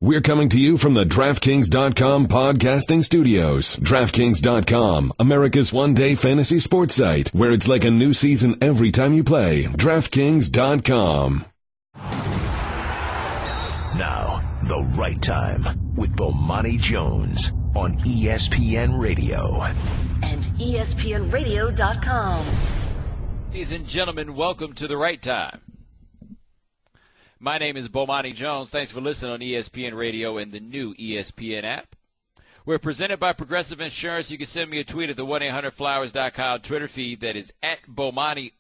We're coming to you from the DraftKings.com podcasting studios. DraftKings.com, America's one-day fantasy sports site, where it's like a new season every time you play. DraftKings.com. Now, the right time with Bomani Jones on ESPN Radio. And ESPNRadio.com. Ladies and gentlemen, welcome to the right time. My name is Bomani Jones. Thanks for listening on ESPN Radio and the new ESPN app. We're presented by Progressive Insurance. You can send me a tweet at the 1-800-Flowers.com Twitter feed that is at Bomani_Jones.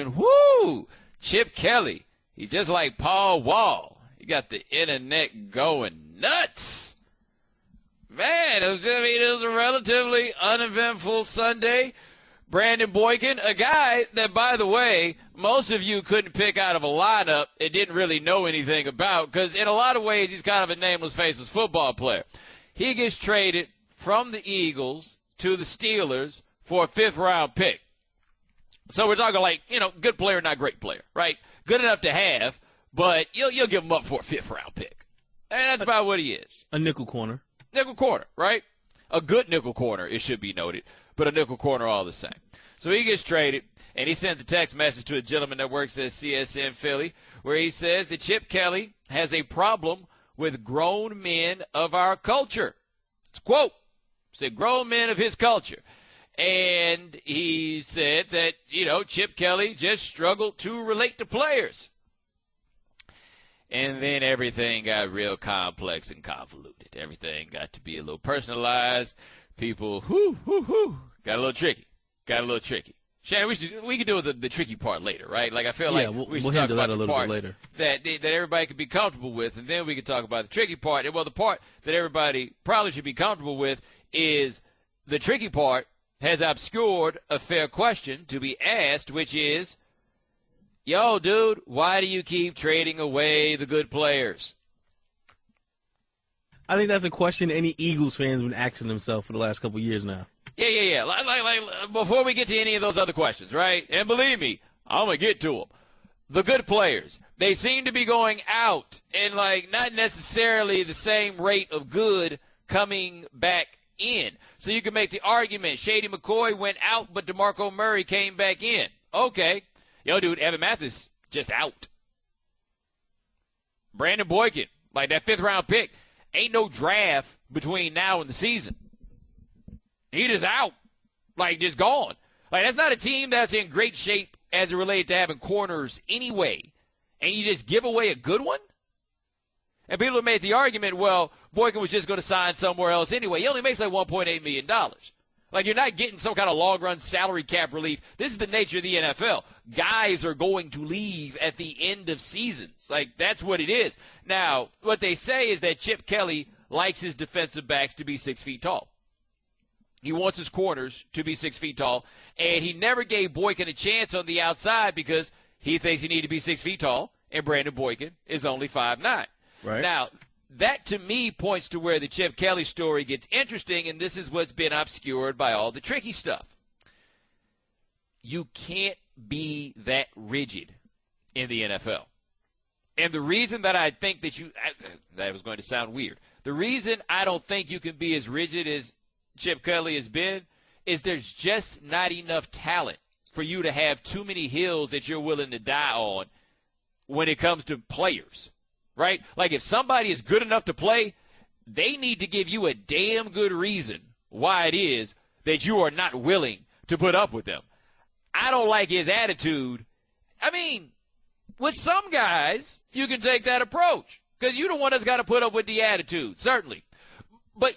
And whoo, Chip Kelly, he just like Paul Wall. He got the internet going nuts. Man, it was a relatively uneventful Sunday. Brandon Boykin, a guy that, by the way, most of you couldn't pick out of a lineup and didn't really know anything about, because in a lot of ways he's kind of a nameless, faceless football player. He gets traded from the Eagles to the Steelers for a fifth-round pick. So we're talking like, good player, not great player, right? Good enough to have, but you'll give him up for a fifth-round pick. And that's about what he is. A nickel corner. Nickel corner, right? A good nickel corner, it should be noted, but a nickel corner all the same. So he gets traded, and he sends a text message to a gentleman that works at CSN Philly, where he says that Chip Kelly has a problem with grown men of our culture. It's a quote. Said grown men of his culture. And he said that, Chip Kelly just struggled to relate to players. And then everything got real complex and convoluted. Everything got to be a little personalized. People, got a little tricky. Shannon, we can do the tricky part later, right? Like I feel like we should talk about that a little bit later. That everybody can be comfortable with, and then we can talk about the tricky part. And well, the part that everybody probably should be comfortable with is the tricky part has obscured a fair question to be asked, which is, yo, dude, why do you keep trading away the good players? I think that's a question any Eagles fans have been asking themselves for the last couple of years now. Yeah. Like, before we get to any of those other questions, right? And believe me, I'm going to get to them. The good players, they seem to be going out and, not necessarily the same rate of good coming back in. So you can make the argument, Shady McCoy went out, but DeMarco Murray came back in. Okay. Yo, dude, Evan Mathis just out. Brandon Boykin, that fifth-round pick, ain't no draft between now and the season. He just out. Just gone. That's not a team that's in great shape as it relates to having corners anyway. And you just give away a good one? And people have made the argument, well, Boykin was just going to sign somewhere else anyway. He only makes $1.8 million. You're not getting some kind of long-run salary cap relief. This is the nature of the NFL. Guys are going to leave at the end of seasons. That's what it is. Now, what they say is that Chip Kelly likes his defensive backs to be 6 feet tall. He wants his corners to be 6 feet tall, and he never gave Boykin a chance on the outside because he thinks he needed to be 6 feet tall, and Brandon Boykin is only 5'9". Right. Now, that to me points to where the Chip Kelly story gets interesting, and this is what's been obscured by all the tricky stuff. You can't be that rigid in the NFL. And the reason that I think that was going to sound weird. The reason I don't think you can be as rigid as Chip Kelly has been is there's just not enough talent for you to have too many hills that you're willing to die on when it comes to players, right? If somebody is good enough to play, they need to give you a damn good reason why it is that you are not willing to put up with them. I don't like his attitude. With some guys, you can take that approach because you're the one that's got to put up with the attitude, certainly. But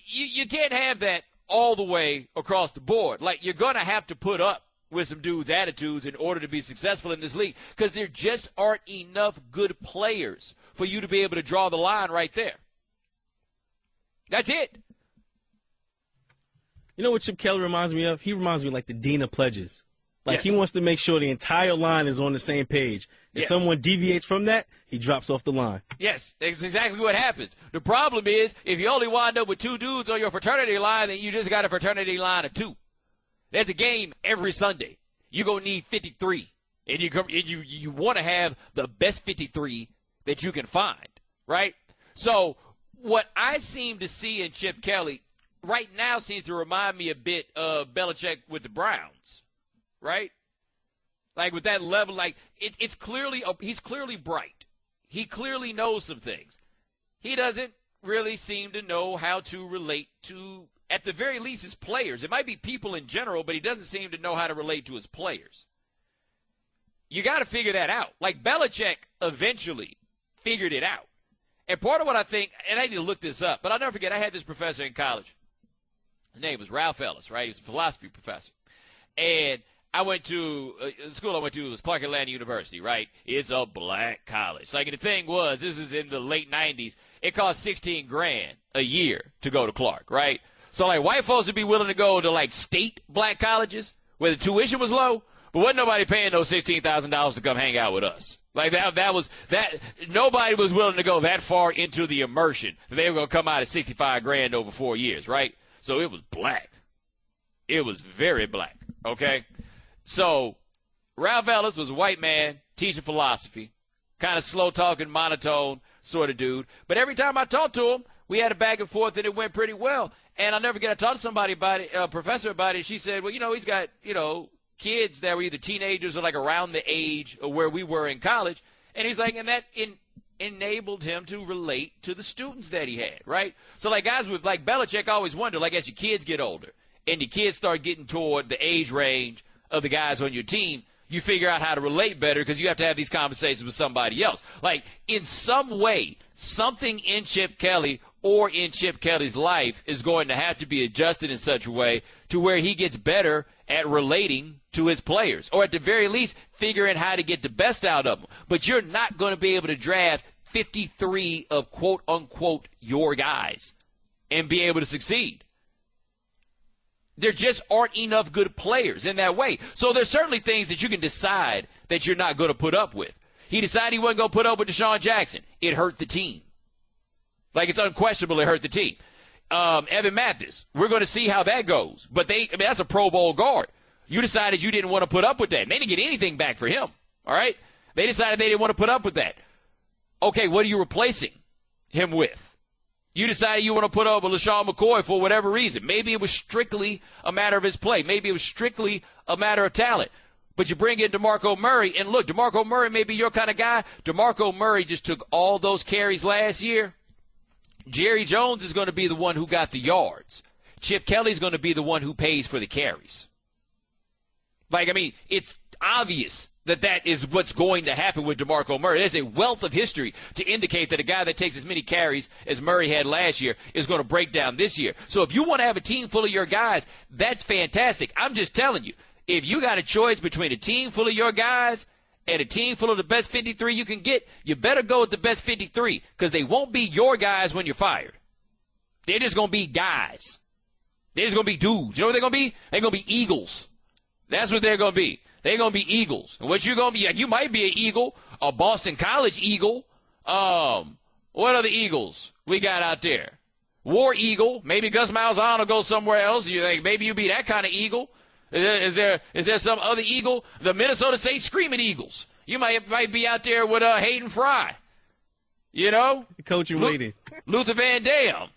you can't have that all the way across the board. You're going to have to put up with some dudes' attitudes in order to be successful in this league because there just aren't enough good players for you to be able to draw the line right there. That's it. You know what Chip Kelly reminds me of? He reminds me like the Dean of Pledges. Yes. He wants to make sure the entire line is on the same page. If someone deviates from that, he drops off the line. Yes, that's exactly what happens. The problem is, if you only wind up with two dudes on your fraternity line, then you just got a fraternity line of two. There's a game every Sunday. You're going to need 53. And you want to have the best 53 that you can find. right? So what I seem to see in Chip Kelly right now seems to remind me a bit of Belichick with the Browns, right? Like with that level, like it's clearly he's clearly bright. He clearly knows some things. He doesn't really seem to know how to relate to, at the very least, his players. It might be people in general, but he doesn't seem to know how to relate to his players. You got to figure that out. Like Belichick eventually figured it out. And part of what I think, and I need to look this up, but I'll never forget, I had this professor in college. His name was Ralph Ellis, right? He was a philosophy professor. And I went to, the school I went to was Clark Atlanta University, right? It's a black college. Like, the thing was, this is in the late 90s, it cost $16,000 a year to go to Clark, right? So, like, white folks would be willing to go to, like, state black colleges where the tuition was low, but wasn't nobody paying those $16,000 to come hang out with us. Like, nobody was willing to go that far into the immersion that they were going to come out at $65,000 over 4 years, right? So it was black. It was very black, okay? So Ralph Ellis was a white man teaching philosophy, kind of slow-talking, monotone sort of dude. But every time I talked to him, we had a back and forth, and it went pretty well. And I'll never forget, I talked to somebody about it, a professor about it, and she said, well, he's got, kids that were either teenagers or like around the age of where we were in college. And he's like, and that enabled him to relate to the students that he had, right? So like guys with like Belichick always wonder, like as your kids get older and the kids start getting toward the age range of the guys on your team, you figure out how to relate better because you have to have these conversations with somebody else. Like in some way, something in Chip Kelly or in Chip Kelly's life is going to have to be adjusted in such a way to where he gets better at relating to his players, or at the very least figuring how to get the best out of them. But you're not going to be able to draft 53 of quote-unquote your guys and be able to succeed. There just aren't enough good players in that way. So there's certainly things that you can decide that you're not going to put up with. He decided he wasn't going to put up with Deshaun Jackson. It hurt the team. Like, it's unquestionable it hurt the team. Evan Mathis, we're going to see how that goes. But that's a Pro Bowl guard. You decided you didn't want to put up with that. And they didn't get anything back for him. All right? They decided they didn't want to put up with that. Okay, what are you replacing him with? You decided you want to put up with LaShawn McCoy for whatever reason. Maybe it was strictly a matter of his play. Maybe it was strictly a matter of talent. But you bring in DeMarco Murray, and look, DeMarco Murray may be your kind of guy. DeMarco Murray just took all those carries last year. Jerry Jones is going to be the one who got the yards. Chip Kelly's going to be the one who pays for the carries. Like, I mean, it's obvious that is what's going to happen with DeMarco Murray. There's a wealth of history to indicate that a guy that takes as many carries as Murray had last year is going to break down this year. So if you want to have a team full of your guys, that's fantastic. I'm just telling you, if you got a choice between a team full of your guys and a team full of the best 53 you can get, you better go with the best 53 because they won't be your guys when you're fired. They're just going to be guys. They're just going to be dudes. You know what they're going to be? They're going to be Eagles. That's what they're going to be. They're going to be Eagles. And what you're going to be, you might be an Eagle, a Boston College Eagle. What other Eagles we got out there? War Eagle. Maybe Gus Malzahn will go somewhere else. You think maybe you be that kind of Eagle? Is there some other Eagle? The Minnesota State Screaming Eagles. You might be out there with Hayden Fry. You know? Coach and waiting. Luther Van Dam.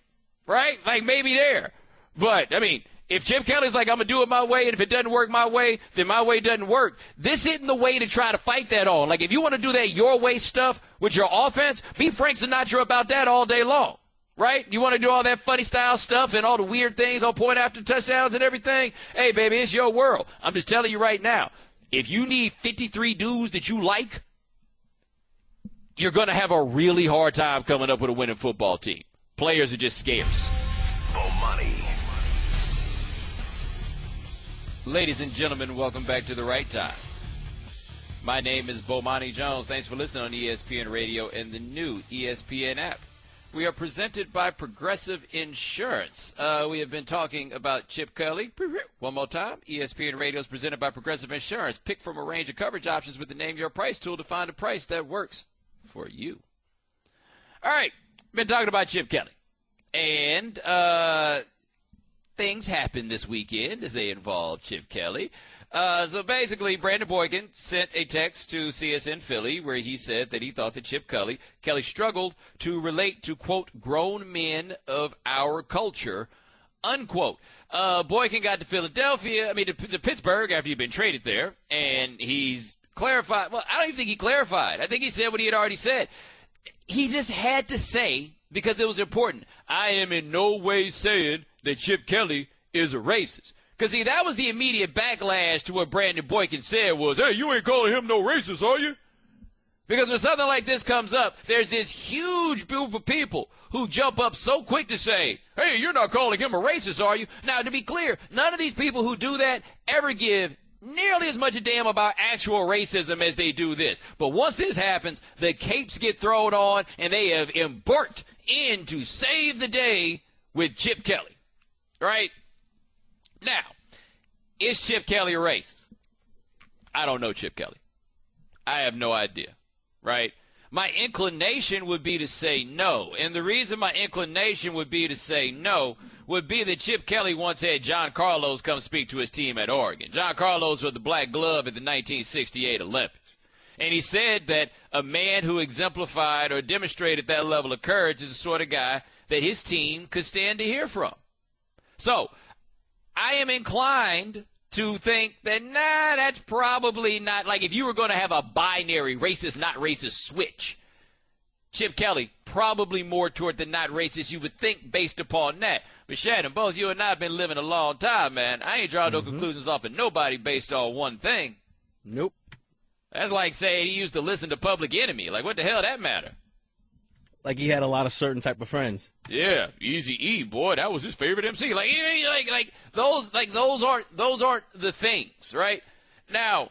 Right? Like maybe there. But, I mean, if Chip Kelly's like, I'm going to do it my way, and if it doesn't work my way, then my way doesn't work. This isn't the way to try to fight that on. Like, if you want to do that your way stuff with your offense, be Frank Sinatra about that all day long. Right? You want to do all that funny style stuff and all the weird things on point after touchdowns and everything? Hey, baby, it's your world. I'm just telling you right now, if you need 53 dudes that you like, you're going to have a really hard time coming up with a winning football team. Players are just scarce. Bomani. Ladies and gentlemen, welcome back to The Right Time. My name is Bomani Jones. Thanks for listening on ESPN Radio and the new ESPN app. We are presented by Progressive Insurance. We have been talking about Chip Kelly. One more time. ESPN Radio is presented by Progressive Insurance. Pick from a range of coverage options with the Name Your Price tool to find a price that works for you. All right. Been talking about Chip Kelly. And things happened this weekend as they involved Chip Kelly. So basically, Brandon Boykin sent a text to CSN Philly where he said that he thought that Chip Kelly struggled to relate to, quote, grown men of our culture, unquote. Boykin got to to Pittsburgh after he'd been traded there, and he's clarified. Well, I don't even think he clarified. I think he said what he had already said. He just had to say, because it was important, I am in no way saying that Chip Kelly is a racist. Because, see, that was the immediate backlash to what Brandon Boykin said was, hey, you ain't calling him no racist, are you? Because when something like this comes up, there's this huge group of people who jump up so quick to say, hey, you're not calling him a racist, are you? Now, to be clear, none of these people who do that ever give nearly as much a damn about actual racism as they do this. But once this happens, the capes get thrown on, and they have embarked in to save the day with Chip Kelly. Right? Now, is Chip Kelly a racist? I don't know Chip Kelly. I have no idea, right? My inclination would be to say no. And the reason my inclination would be to say no would be that Chip Kelly once had John Carlos come speak to his team at Oregon. John Carlos was the black glove at the 1968 Olympics. And he said that a man who exemplified or demonstrated that level of courage is the sort of guy that his team could stand to hear from. So, I am inclined to think that, that's probably not, like if you were going to have a binary racist, not racist switch, Chip Kelly probably more toward the not racist you would think based upon that. But Shannon, both you and I have been living a long time, man. I ain't drawing no conclusions off of nobody based on one thing. Nope. That's like saying he used to listen to Public Enemy. Like, what the hell that matter? Like he had a lot of certain type of friends. Yeah, Eazy-E, boy, that was his favorite MC. Those aren't the things, right? Now,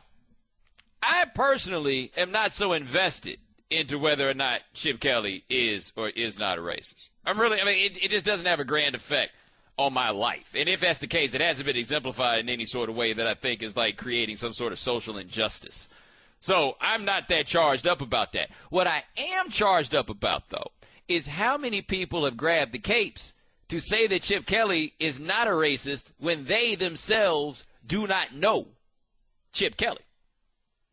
I personally am not so invested into whether or not Chip Kelly is or is not a racist. It just doesn't have a grand effect on my life. And if that's the case, it hasn't been exemplified in any sort of way that I think is like creating some sort of social injustice. So I'm not that charged up about that. What I am charged up about, though, is how many people have grabbed the capes to say that Chip Kelly is not a racist when they themselves do not know Chip Kelly.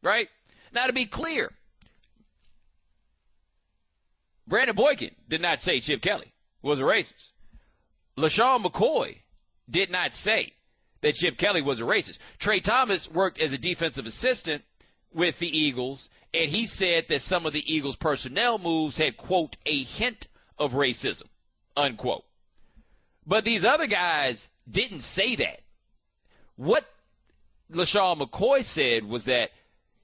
Right? Now, to be clear, Brandon Boykin did not say Chip Kelly was a racist. LaShawn McCoy did not say that Chip Kelly was a racist. Trey Thomas worked as a defensive assistant with the Eagles, and he said that some of the Eagles' personnel moves had, quote, a hint of racism, unquote. But these other guys didn't say that. What LaShawn McCoy said was that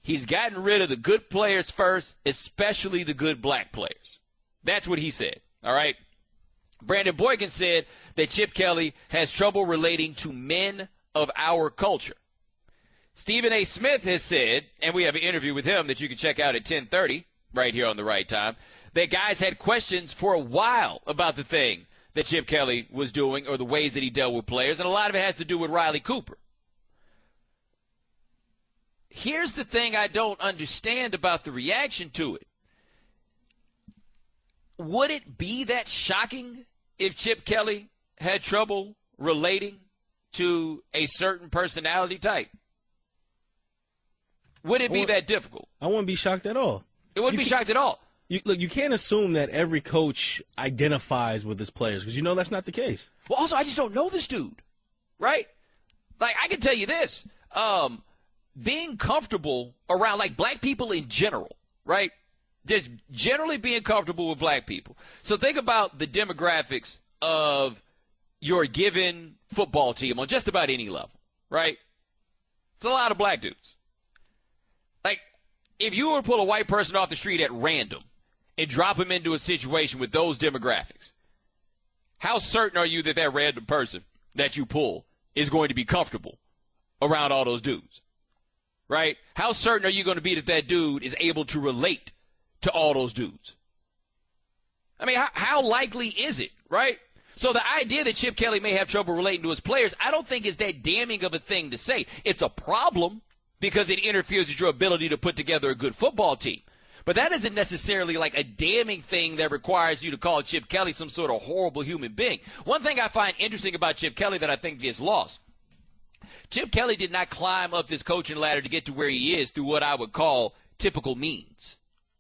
he's gotten rid of the good players first, especially the good black players. That's what he said, all right? Brandon Boykin said that Chip Kelly has trouble relating to men of our culture. Stephen A. Smith has said, and we have an interview with him that you can check out at 10:30 right here on The Right Time, that guys had questions for a while about the things that Chip Kelly was doing or the ways that he dealt with players, and a lot of it has to do with Riley Cooper. Here's the thing I don't understand about the reaction to it. Would it be that shocking if Chip Kelly had trouble relating to a certain personality type? Would it be that difficult? I wouldn't be shocked at all. It wouldn't be shocked at all. You can't assume that every coach identifies with his players because you know that's not the case. Well, also, I just don't know this dude, right? Like, I can tell you this. Being comfortable around, like, black people in general, right? Just generally being comfortable with black people. So think about the demographics of your given football team on just about any level, right? It's a lot of black dudes. Like, if you were to pull a white person off the street at random and drop him into a situation with those demographics, how certain are you that that random person that you pull is going to be comfortable around all those dudes, right? How certain are you going to be that that dude is able to relate to all those dudes? I mean, how likely is it, right? So the idea that Chip Kelly may have trouble relating to his players, I don't think is that damning of a thing to say. It's a problem because it interferes with your ability to put together a good football team. But that isn't necessarily like a damning thing that requires you to call Chip Kelly some sort of horrible human being. One thing I find interesting about Chip Kelly that I think gets lost, Chip Kelly did not climb up this coaching ladder to get to where he is through what I would call typical means,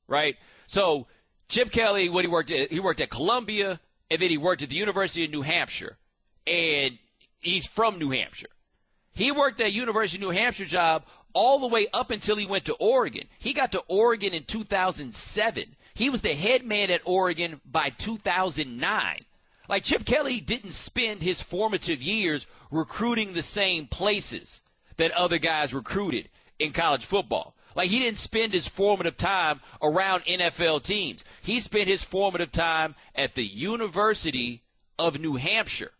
right? So Chip Kelly, he worked at Columbia, and then he worked at the University of New Hampshire, and he's from New Hampshire. He worked that University of New Hampshire job all the way up until he went to Oregon. He got to Oregon in 2007. He was the head man at Oregon by 2009. Like, Chip Kelly didn't spend his formative years recruiting the same places that other guys recruited in college football. Like, he didn't spend his formative time around NFL teams. He spent his formative time at the University of New Hampshire.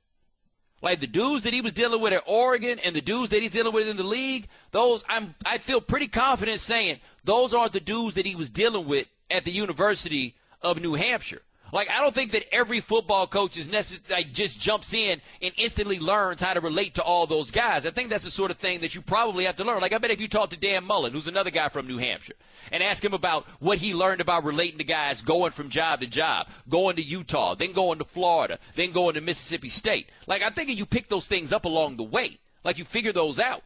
Like, the dudes that he was dealing with at Oregon and the dudes that he's dealing with in the league, I feel pretty confident saying those aren't the dudes that he was dealing with at the University of New Hampshire. Like, I don't think that every football coach is just jumps in and instantly learns how to relate to all those guys. I think that's the sort of thing that you probably have to learn. Like, I bet if you talk to Dan Mullen, who's another guy from New Hampshire, and ask him about what he learned about relating to guys going from job to job, going to Utah, then going to Florida, then going to Mississippi State. Like, I think you pick those things up along the way. Like, you figure those out.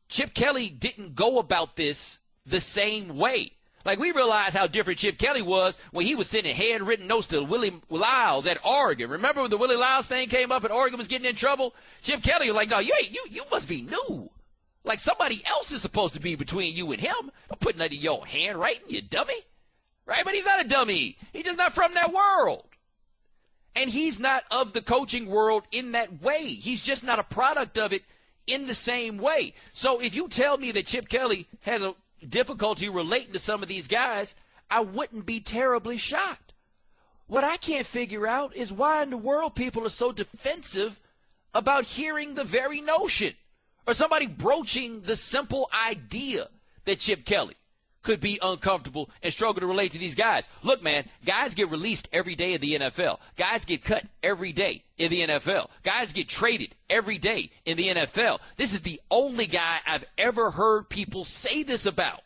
Chip Kelly didn't go about this the same way. Like, we realized how different Chip Kelly was when he was sending handwritten notes to Willie Lyles at Oregon. Remember when the Willie Lyles thing came up and Oregon was getting in trouble? Chip Kelly was like, no, you must be new. Like, somebody else is supposed to be between you and him. Don't put nothing in your handwriting, you dummy. Right? But he's not a dummy. He's just not from that world. And he's not of the coaching world in that way. He's just not a product of it in the same way. So if you tell me that Chip Kelly has a difficulty relating to some of these guys, I wouldn't be terribly shocked. What I can't figure out is why in the world people are so defensive about hearing the very notion or somebody broaching the simple idea that Chip Kelly could be uncomfortable and struggle to relate to these guys. Look, man, guys get released every day in the NFL. Guys get cut every day in the NFL. Guys get traded every day in the NFL. This is the only guy I've ever heard people say this about.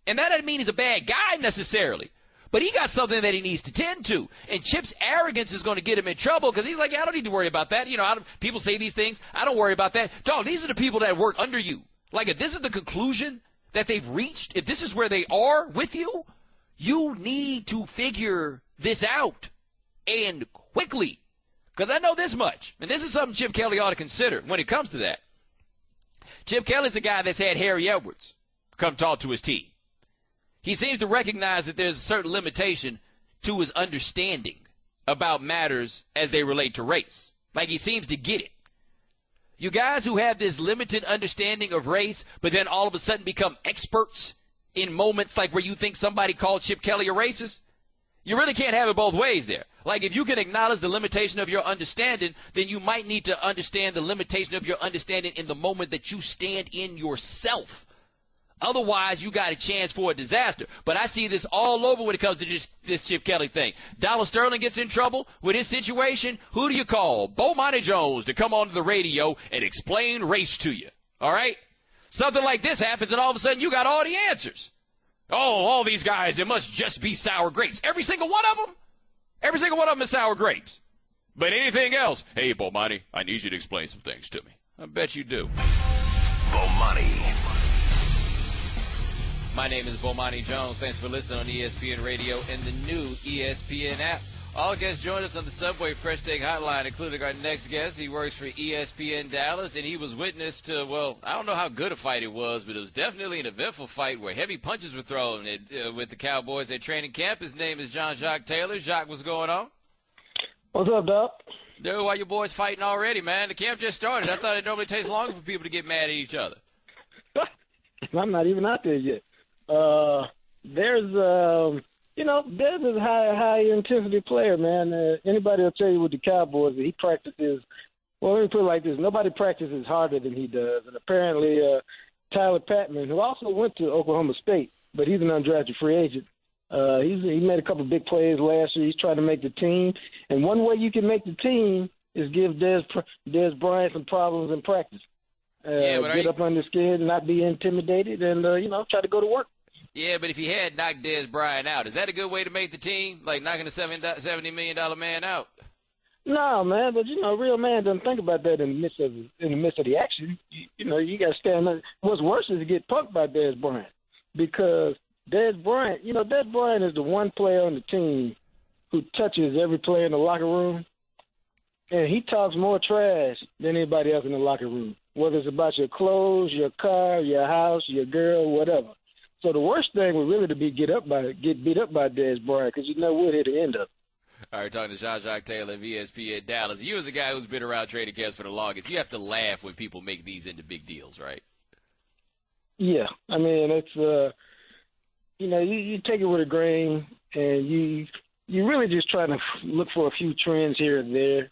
And that doesn't mean he's a bad guy necessarily. But he got something that he needs to tend to. And Chip's arrogance is going to get him in trouble because he's like, yeah, I don't need to worry about that. You know, people say these things. I don't worry about that. Dog, these are the people that work under you. Like, if this is the conclusion that they've reached, if this is where they are with you, you need to figure this out, and quickly. Because I know this much, and this is something Chip Kelly ought to consider when it comes to that. Chip Kelly's the guy that's had Harry Edwards come talk to his team. He seems to recognize that there's a certain limitation to his understanding about matters as they relate to race. Like, he seems to get it. You guys who have this limited understanding of race, but then all of a sudden become experts in moments like where you think somebody called Chip Kelly a racist, you really can't have it both ways there. Like, if you can acknowledge the limitation of your understanding, then you might need to understand the limitation of your understanding in the moment that you stand in yourself. Otherwise, you got a chance for a disaster. But I see this all over when it comes to just this Chip Kelly thing. Dollar Sterling gets in trouble with his situation. Who do you call? Bomani Jones to come onto the radio and explain race to you. All right? Something like this happens, and all of a sudden you got all the answers. Oh, all these guys, it must just be sour grapes. Every single one of them? Every single one of them is sour grapes. But anything else, hey, Bomani, I need you to explain some things to me. I bet you do. Bomani. My name is Bomani Jones. Thanks for listening on ESPN Radio and the new ESPN app. All guests join us on the Subway Fresh Take Hotline, including our next guest. He works for ESPN Dallas, and he was witness to, well, I don't know how good a fight it was, but it was definitely an eventful fight where heavy punches were thrown with the Cowboys at training camp. His name is Jean-Jacques Taylor. Jacques, what's going on? What's up, Doc? Dude, why you boys fighting already, man? The camp just started. I thought it normally takes longer for people to get mad at each other. I'm not even out there yet. There's a high intensity player, man. Anybody will tell you with the Cowboys that he practices. Well, let me put it like this: nobody practices harder than he does. And apparently, Tyler Patman, who also went to Oklahoma State, but he's an undrafted free agent. He made a couple of big plays last year. He's trying to make the team, and one way you can make the team is give Dez Bryant some problems in practice. Get up under his skin and not be intimidated, and try to go to work. Yeah, but if he had knocked Dez Bryant out, is that a good way to make the team? Like knocking a $70 million man out? No, man, but a real man doesn't think about that in the midst of the action. You got to stand up. What's worse is to get punked by Dez Bryant, because Dez Bryant is the one player on the team who touches every player in the locker room, and he talks more trash than anybody else in the locker room, whether it's about your clothes, your car, your house, your girl, whatever. So the worst thing would really to be get beat up by Dez Bryant, because you know what hit the end up. All right, talking to Jean-Jacques Taylor of ESPN Dallas. You as a guy who's been around trading camps for the longest, you have to laugh when people make these into big deals, right? Yeah. I mean, it's, you take it with a grain, and you really just try to look for a few trends here and there.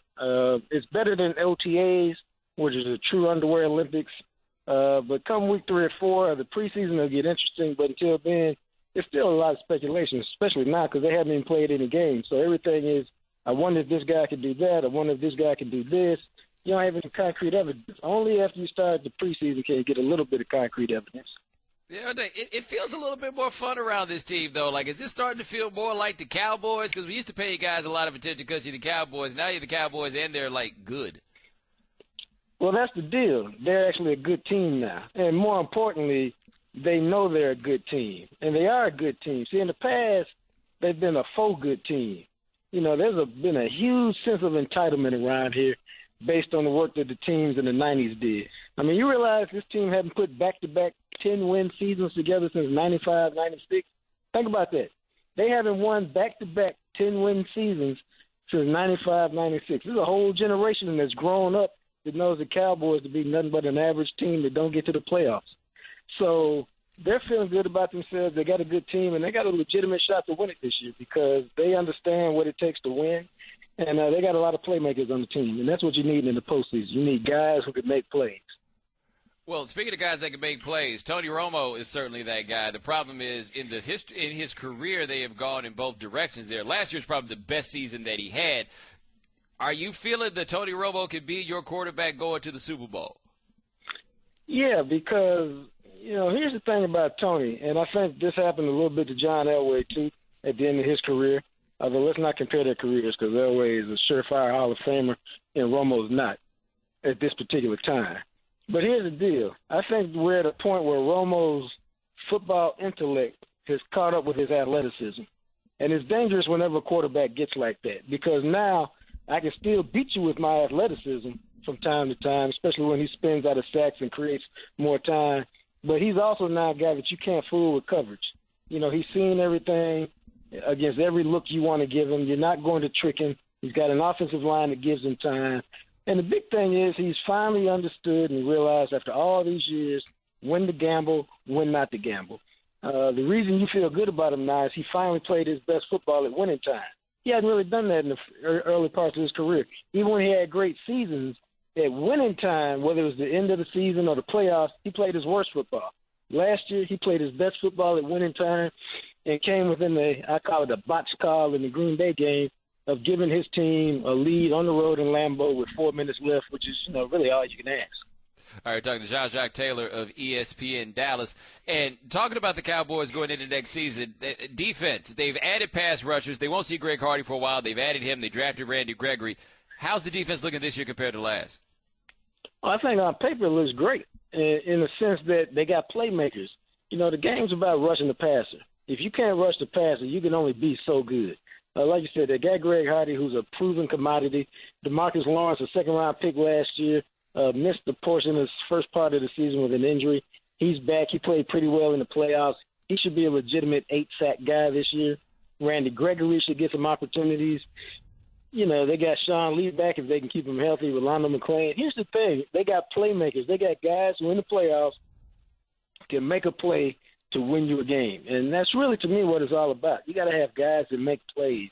It's better than OTAs, which is a true underwear Olympics. But come week 3 or 4, the preseason will get interesting. But until then, it's still a lot of speculation, especially now because they haven't even played any games. So everything is, I wonder if this guy can do that. I wonder if this guy can do this. You don't have any concrete evidence. Only after you start the preseason can you get a little bit of concrete evidence. Yeah, it feels a little bit more fun around this team, though. Like, is this starting to feel more like the Cowboys? Because we used to pay you guys a lot of attention because you're the Cowboys. Now you're the Cowboys, and they're, like, good. Well, that's the deal. They're actually a good team now. And more importantly, they know they're a good team. And they are a good team. See, in the past, they've been a faux good team. There's been a huge sense of entitlement around here based on the work that the teams in the 90s did. I mean, you realize this team hadn't put back-to-back 10-win seasons together since 95, 96? Think about that. They haven't won back-to-back 10-win seasons since 95, 96. This is a whole generation that's grown up that knows the Cowboys to be nothing but an average team that don't get to the playoffs. So they're feeling good about themselves. They got a good team, and they got a legitimate shot to win it this year because they understand what it takes to win, and they got a lot of playmakers on the team, and that's what you need in the postseason. You need guys who can make plays. Well, speaking of guys that can make plays, Tony Romo is certainly that guy. The problem is in his career, they have gone in both directions there. Last year's probably the best season that he had. Are you feeling that Tony Romo could be your quarterback going to the Super Bowl? Yeah, because, here's the thing about Tony, and I think this happened a little bit to John Elway, too, at the end of his career. Although let's not compare their careers because Elway is a surefire Hall of Famer and Romo's not at this particular time. But here's the deal. I think we're at a point where Romo's football intellect has caught up with his athleticism. And it's dangerous whenever a quarterback gets like that because now I can still beat you with my athleticism from time to time, especially when he spins out of sacks and creates more time. But he's also now a guy that you can't fool with coverage. He's seen everything against every look you want to give him. You're not going to trick him. He's got an offensive line that gives him time. And the big thing is he's finally understood and realized after all these years when to gamble, when not to gamble. The reason you feel good about him now is he finally played his best football at winning time. He hadn't really done that in the early parts of his career. Even when he had great seasons, at winning time, whether it was the end of the season or the playoffs, he played his worst football. Last year, he played his best football at winning time and came within I call it a botch call in the Green Bay game of giving his team a lead on the road in Lambeau with 4 minutes left, which is, really all you can ask. All right, talking to Jean-Jacques Taylor of ESPN Dallas. And talking about the Cowboys going into next season, defense, they've added pass rushers. They won't see Greg Hardy for a while. They've added him. They drafted Randy Gregory. How's the defense looking this year compared to last? Well, I think on paper it looks great in the sense that they got playmakers. The game's about rushing the passer. If you can't rush the passer, you can only be so good. Like you said, they got Greg Hardy, who's a proven commodity. DeMarcus Lawrence, a second-round pick last year, missed the portion of his first part of the season with an injury. He's back. He played pretty well in the playoffs. He should be a legitimate 8-sack guy this year. Randy Gregory should get some opportunities. They got Sean Lee back if they can keep him healthy with Lando McClain. Here's the thing. They got playmakers. They got guys who in the playoffs can make a play to win you a game. And that's really, to me, what it's all about. You got to have guys that make plays.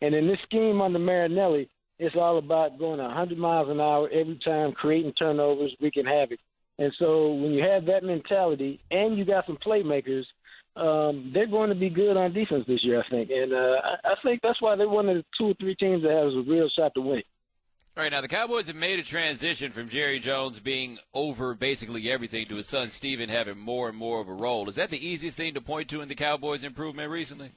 And in this scheme under Marinelli, it's all about going 100 miles an hour every time, creating turnovers, wreaking havoc. And so when you have that mentality and you got some playmakers, they're going to be good on defense this year, I think. And I think that's why they're one of the 2 or 3 teams that has a real shot to win. All right, now the Cowboys have made a transition from Jerry Jones being over basically everything to his son Steven having more and more of a role. Is that the easiest thing to point to in the Cowboys' improvement recently?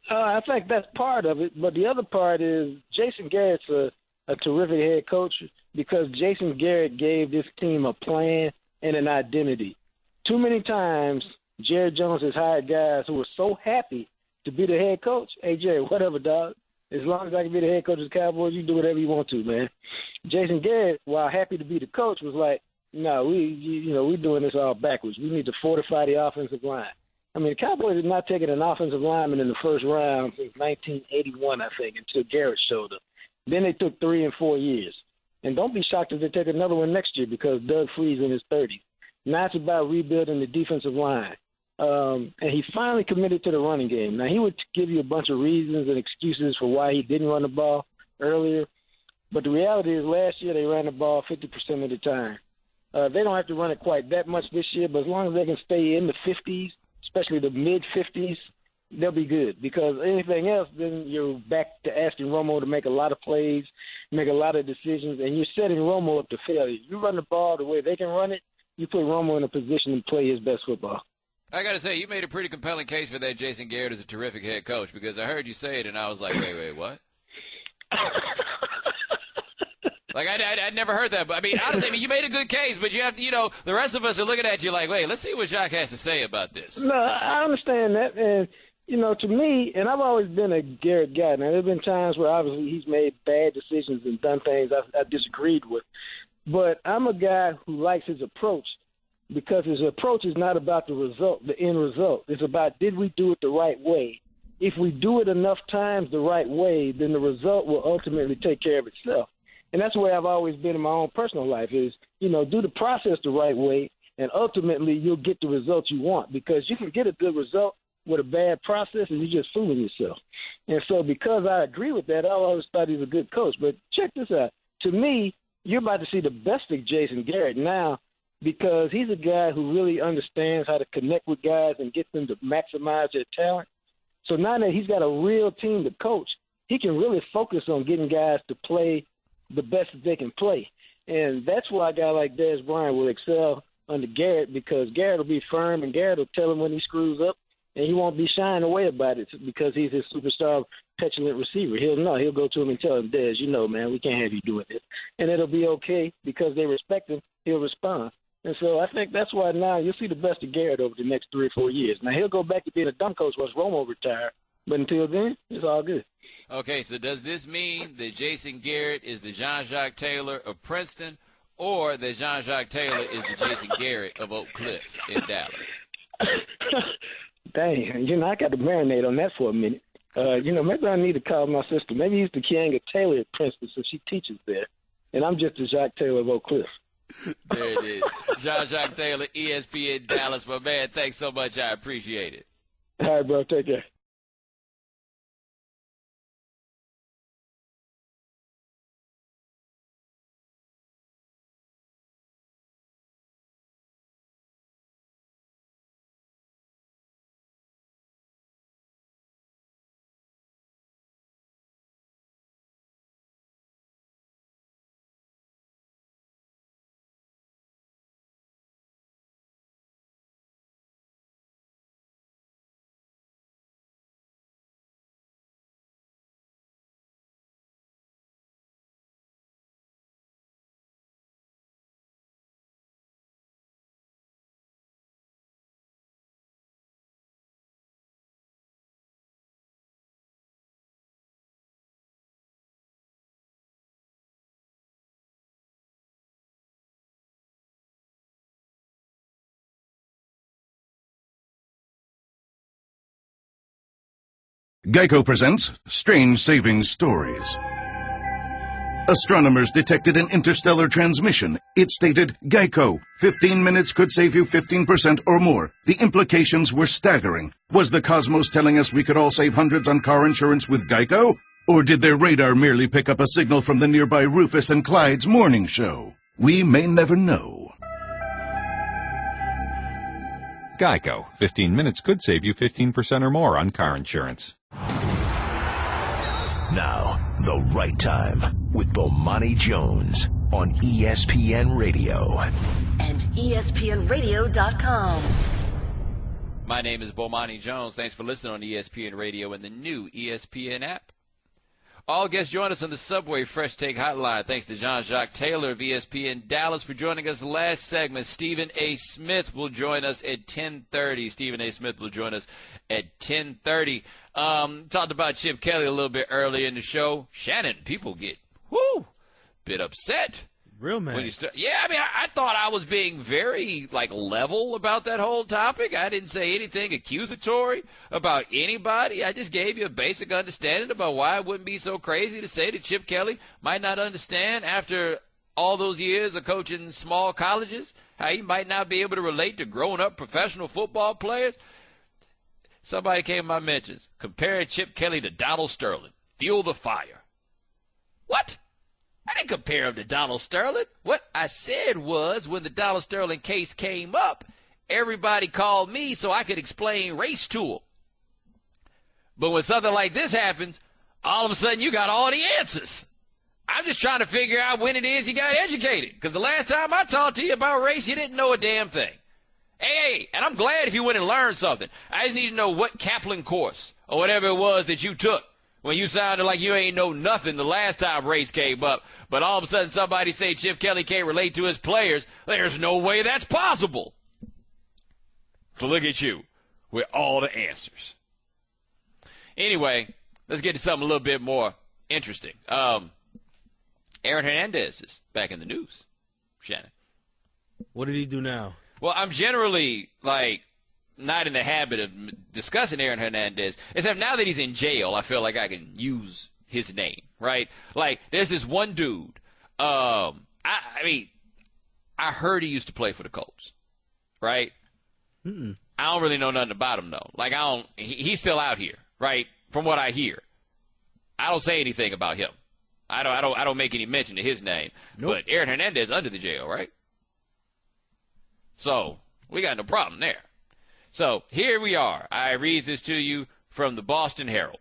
I think that's part of it, but the other part is Jason Garrett's a terrific head coach because Jason Garrett gave this team a plan and an identity. Too many times, Jerry Jones has hired guys who were so happy to be the head coach. Hey, Jerry, whatever, dog. As long as I can be the head coach of the Cowboys, you do whatever you want to, man. Jason Garrett, while happy to be the coach, was like, no, we're doing this all backwards. We need to fortify the offensive line. I mean, the Cowboys had not taken an offensive lineman in the first round since 1981, I think, until Garrett showed up. Then they took 3 and 4 years. And don't be shocked if they take another one next year because Doug Free's in his 30s. Now it's about rebuilding the defensive line. And he finally committed to the running game. Now, he would give you a bunch of reasons and excuses for why he didn't run the ball earlier. But the reality is last year they ran the ball 50% of the time. They don't have to run it quite that much this year, but as long as they can stay in the 50s, especially the mid-50s, they'll be good. Because anything else, then you're back to asking Romo to make a lot of plays, make a lot of decisions, and you're setting Romo up to failure. You run the ball the way they can run it, you put Romo in a position to play his best football. I got to say, you made a pretty compelling case for that Jason Garrett as a terrific head coach because I heard you say it, and I was like, wait, what? Like, I'd never heard that. But, I mean, honestly, you made a good case, but you have to, the rest of us are looking at you like, wait, let's see what Jacques has to say about this. No, I understand that. And, to me, and I've always been a Garrett guy. Now, there have been times where obviously he's made bad decisions and done things I disagreed with. But I'm a guy who likes his approach because his approach is not about the result, the end result. It's about did we do it the right way? If we do it enough times the right way, then the result will ultimately take care of itself. And that's the way I've always been in my own personal life is, do the process the right way, and ultimately you'll get the results you want because you can get a good result with a bad process and you're just fooling yourself. And so because I agree with that, I always thought he's a good coach. But check this out. To me, you're about to see the best of Jason Garrett now because he's a guy who really understands how to connect with guys and get them to maximize their talent. So now that he's got a real team to coach, he can really focus on getting guys to play the best that they can play. And that's why a guy like Dez Bryant will excel under Garrett because Garrett will be firm and Garrett will tell him when he screws up and he won't be shying away about it because he's his superstar petulant receiver. He'll go to him and tell him, Dez, man, we can't have you doing this. And it'll be okay because they respect him. He'll respond. And so I think that's why now you'll see the best of Garrett over the next 3 or 4 years. Now he'll go back to being a dumb coach once Romo retires, but until then, it's all good. Okay, so does this mean that Jason Garrett is the Jean-Jacques Taylor of Princeton or that Jean-Jacques Taylor is the Jason Garrett of Oak Cliff in Dallas? Dang, I got to marinate on that for a minute. Maybe I need to call my sister. Maybe he's the Kianga Taylor at Princeton since she teaches there, and I'm just the Jacques Taylor of Oak Cliff. There it is. Jean-Jacques Taylor, ESPN Dallas. My man, thanks so much. I appreciate it. All right, bro. Take care. Geico presents Strange Savings Stories. Astronomers detected an interstellar transmission. It stated, Geico, 15 minutes could save you 15% or more. The implications were staggering. Was the cosmos telling us we could all save hundreds on car insurance with Geico? Or did their radar merely pick up a signal from the nearby Rufus and Clyde's morning show? We may never know. Geico. 15 minutes could save you 15% or more on car insurance. Now, the right time with Bomani Jones on ESPN Radio. And ESPNRadio.com. My name is Bomani Jones. Thanks for listening on ESPN Radio and the new ESPN app. All guests join us on the Subway Fresh Take Hotline. Thanks to Jean-Jacques Taylor of ESPN Dallas for joining us last segment. Stephen A. Smith will join us at 10:30. Stephen A. Smith will join us at 10:30. Talked about Chip Kelly a little bit earlier in the show. Shannon, people get, bit upset. Real man. I thought I was being very, level about that whole topic. I didn't say anything accusatory about anybody. I just gave you a basic understanding about why it wouldn't be so crazy to say that Chip Kelly might not understand after all those years of coaching small colleges, how he might not be able to relate to grown-up professional football players. Somebody came in my mentions, comparing Chip Kelly to Donald Sterling. Fuel the fire. What? I didn't compare him to Donald Sterling. What I said was when the Donald Sterling case came up, everybody called me so I could explain race to him. But when something like this happens, all of a sudden you got all the answers. I'm just trying to figure out when it is you got educated. Because the last time I talked to you about race, you didn't know a damn thing. Hey, and I'm glad if you went and learned something. I just need to know what Kaplan course or whatever it was that you took. When you sounded like you ain't know nothing the last time race came up, but all of a sudden somebody say Chip Kelly can't relate to his players, there's no way that's possible. So look at you with all the answers. Anyway, let's get to something a little bit more interesting. Aaron Hernandez is back in the news, Shannon. What did he do now? Well, I'm generally, not in the habit of discussing Aaron Hernandez, except now that he's in jail, I feel like I can use his name, right? There's this one dude. I heard he used to play for the Colts, right? Mm-mm. I don't really know nothing about him, though. He's still out here, right? From what I hear. I don't say anything about him. I don't make any mention of his name. Nope. But Aaron Hernandez under the jail, right? So, we got no problem there. So, here we are. I read this to you from the Boston Herald.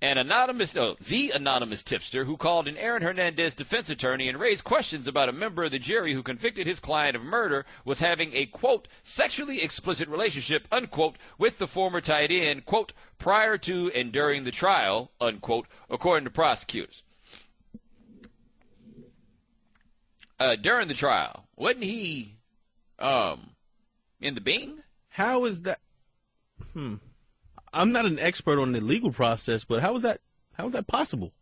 The anonymous tipster who called an Aaron Hernandez defense attorney and raised questions about a member of the jury who convicted his client of murder was having a, quote, sexually explicit relationship, unquote, with the former tight end, quote, prior to and during the trial, unquote, according to prosecutors. During the trial, wasn't he, in the Bing? How is that? I'm not an expert on the legal process, but how is that possible?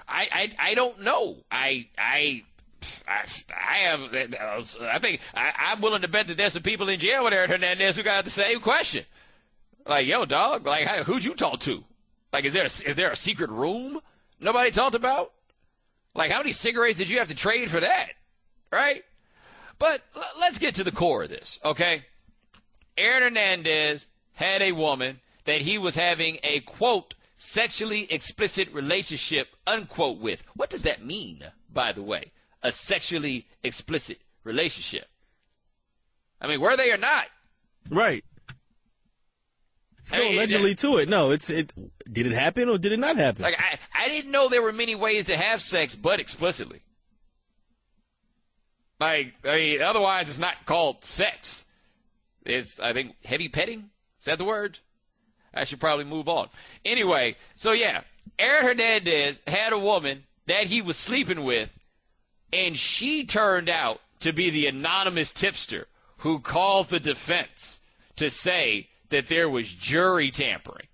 I don't know. I think I'm willing to bet that there's some people in jail with Aaron Hernandez who got the same question. Yo, dog, who'd you talk to? Is there a secret room nobody talked about? How many cigarettes did you have to trade for that? Right? But let's get to the core of this, okay? Aaron Hernandez had a woman that he was having a, quote, sexually explicit relationship, unquote, with. What does that mean, by the way? A sexually explicit relationship. Were they or not? Right. Still allegedly to it. No, did it happen or did it not happen? I didn't know there were many ways to have sex but explicitly. Otherwise it's not called sex. It's, I think, heavy petting. Is that the word? I should probably move on. Anyway, so yeah, Aaron Hernandez had a woman that he was sleeping with, and she turned out to be the anonymous tipster who called the defense to say that there was jury tampering.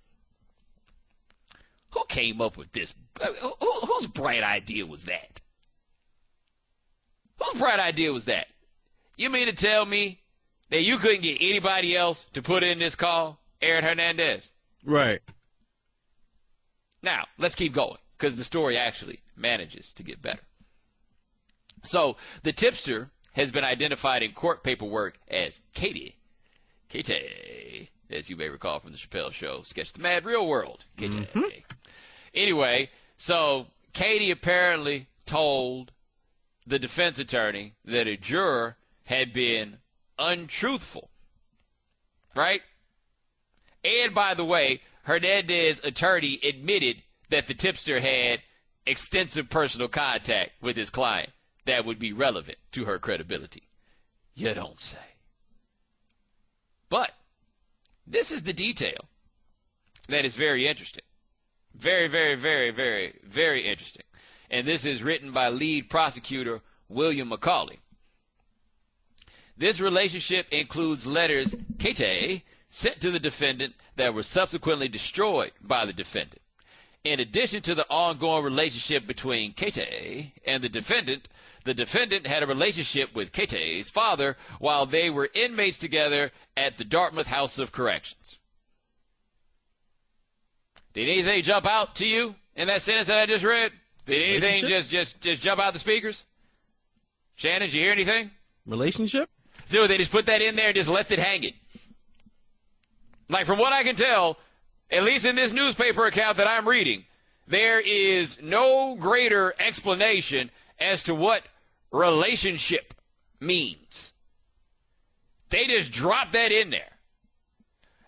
Who came up with this? Whose bright idea was that? Whose bright idea was that? You mean to tell me that you couldn't get anybody else to put in this call? Aaron Hernandez. Right. Now, let's keep going, because the story actually manages to get better. So, the tipster has been identified in court paperwork as Katie, as you may recall from the Chappelle Show, sketch The Mad Real World. Katie. Mm-hmm. Anyway, so Katie apparently told the defense attorney that a juror had been untruthful. Right? And, by the way, Hernandez's attorney admitted that the tipster had extensive personal contact with his client that would be relevant to her credibility. You don't say. But this is the detail that is very interesting. Very, very, very, very, very interesting. And this is written by lead prosecutor William McCauley. This relationship includes letters Kate sent to the defendant that were subsequently destroyed by the defendant. In addition to the ongoing relationship between Kate and the defendant had a relationship with Kate's father while they were inmates together at the Dartmouth House of Corrections. Did anything jump out to you in that sentence that I just read? Did anything just jump out the speakers? Shannon, did you hear anything? Relationship? Dude, they just put that in there and just left it hanging. Like, from what I can tell, at least in this newspaper account that I'm reading, there is no greater explanation as to what relationship means. They just dropped that in there.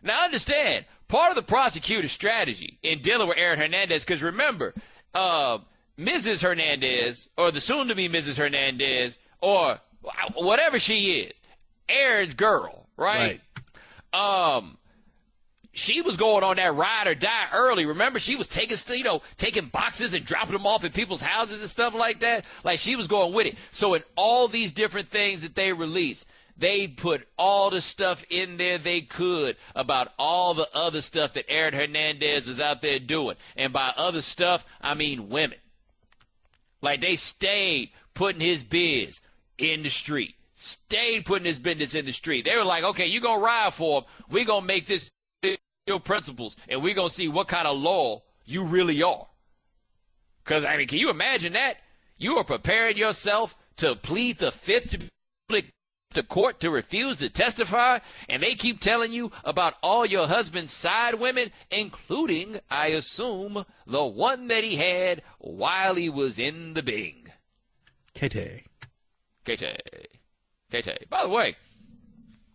Now, understand, part of the prosecutor's strategy in dealing with Aaron Hernandez, because remember, Mrs. Hernandez, or the soon-to-be Mrs. Hernandez, or whatever she is, Aaron's girl, right? She was going on that ride or die early. Remember, she was taking boxes and dropping them off at people's houses and stuff like that. Like, she was going with it. So in all these different things that they released, they put all the stuff in there they could about all the other stuff that Aaron Hernandez is out there doing. And by other stuff, I mean women. Like, they stayed putting his biz in the street. Stayed putting his business in the street. They were like, okay, you're going to ride for him. We're going to make this your principles, and we're going to see what kind of law you really are. Because, I mean, can you imagine that? You are preparing yourself to plead the fifth to court to refuse to testify, and they keep telling you about all your husband's side women, including, I assume, the one that he had while he was in the Bing. Kate. By the way,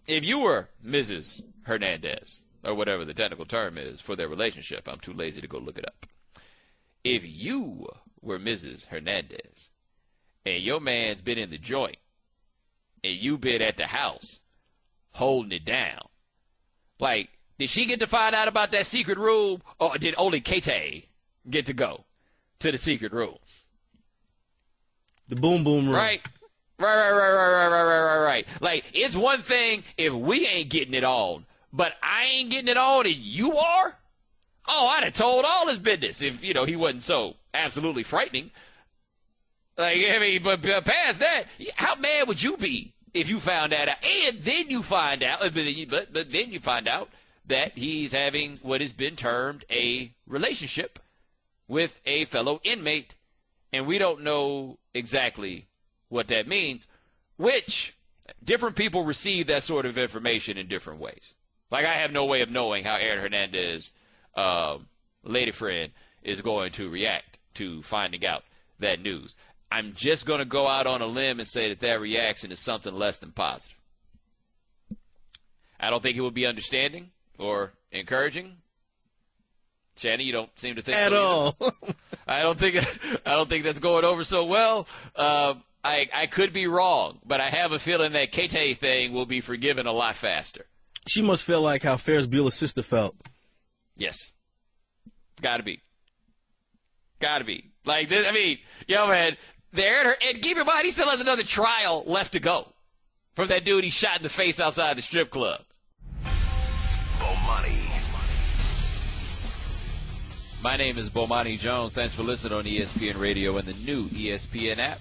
if you were Mrs. Hernandez, or whatever the technical term is for their relationship, I'm too lazy to go look it up. If you were Mrs. Hernandez, and your man's been in the joint, and you been at the house holding it down, like, did she get to find out about that secret room, or did only Kate get to go to the secret room? The boom room. Right. Right. Like, it's one thing if we ain't getting it on, but I ain't getting it on and you are? Oh, I'd have told all his business if, he wasn't so absolutely frightening. Like, I mean, but past that, how mad would you be if you found that out? And then you find out, but then you find out that he's having what has been termed a relationship with a fellow inmate, and we don't know exactly what that means, which different people receive that sort of information in different ways. Like, I have no way of knowing how Aaron Hernandez, lady friend, is going to react to finding out that news. I'm just going to go out on a limb and say that reaction is something less than positive. I don't think it would be understanding or encouraging. Shannon, you don't seem to think at so all. I don't think that's going over so well. I could be wrong, but I have a feeling that Kate thing will be forgiven a lot faster. She must feel like how Ferris Bueller's sister felt. Yes. Gotta be. Like, this, I mean, man, and keep in mind, he still has another trial left to go from that dude he shot in the face outside the strip club. Bomani. My name is Bomani Jones. Thanks for listening on ESPN Radio and the new ESPN app.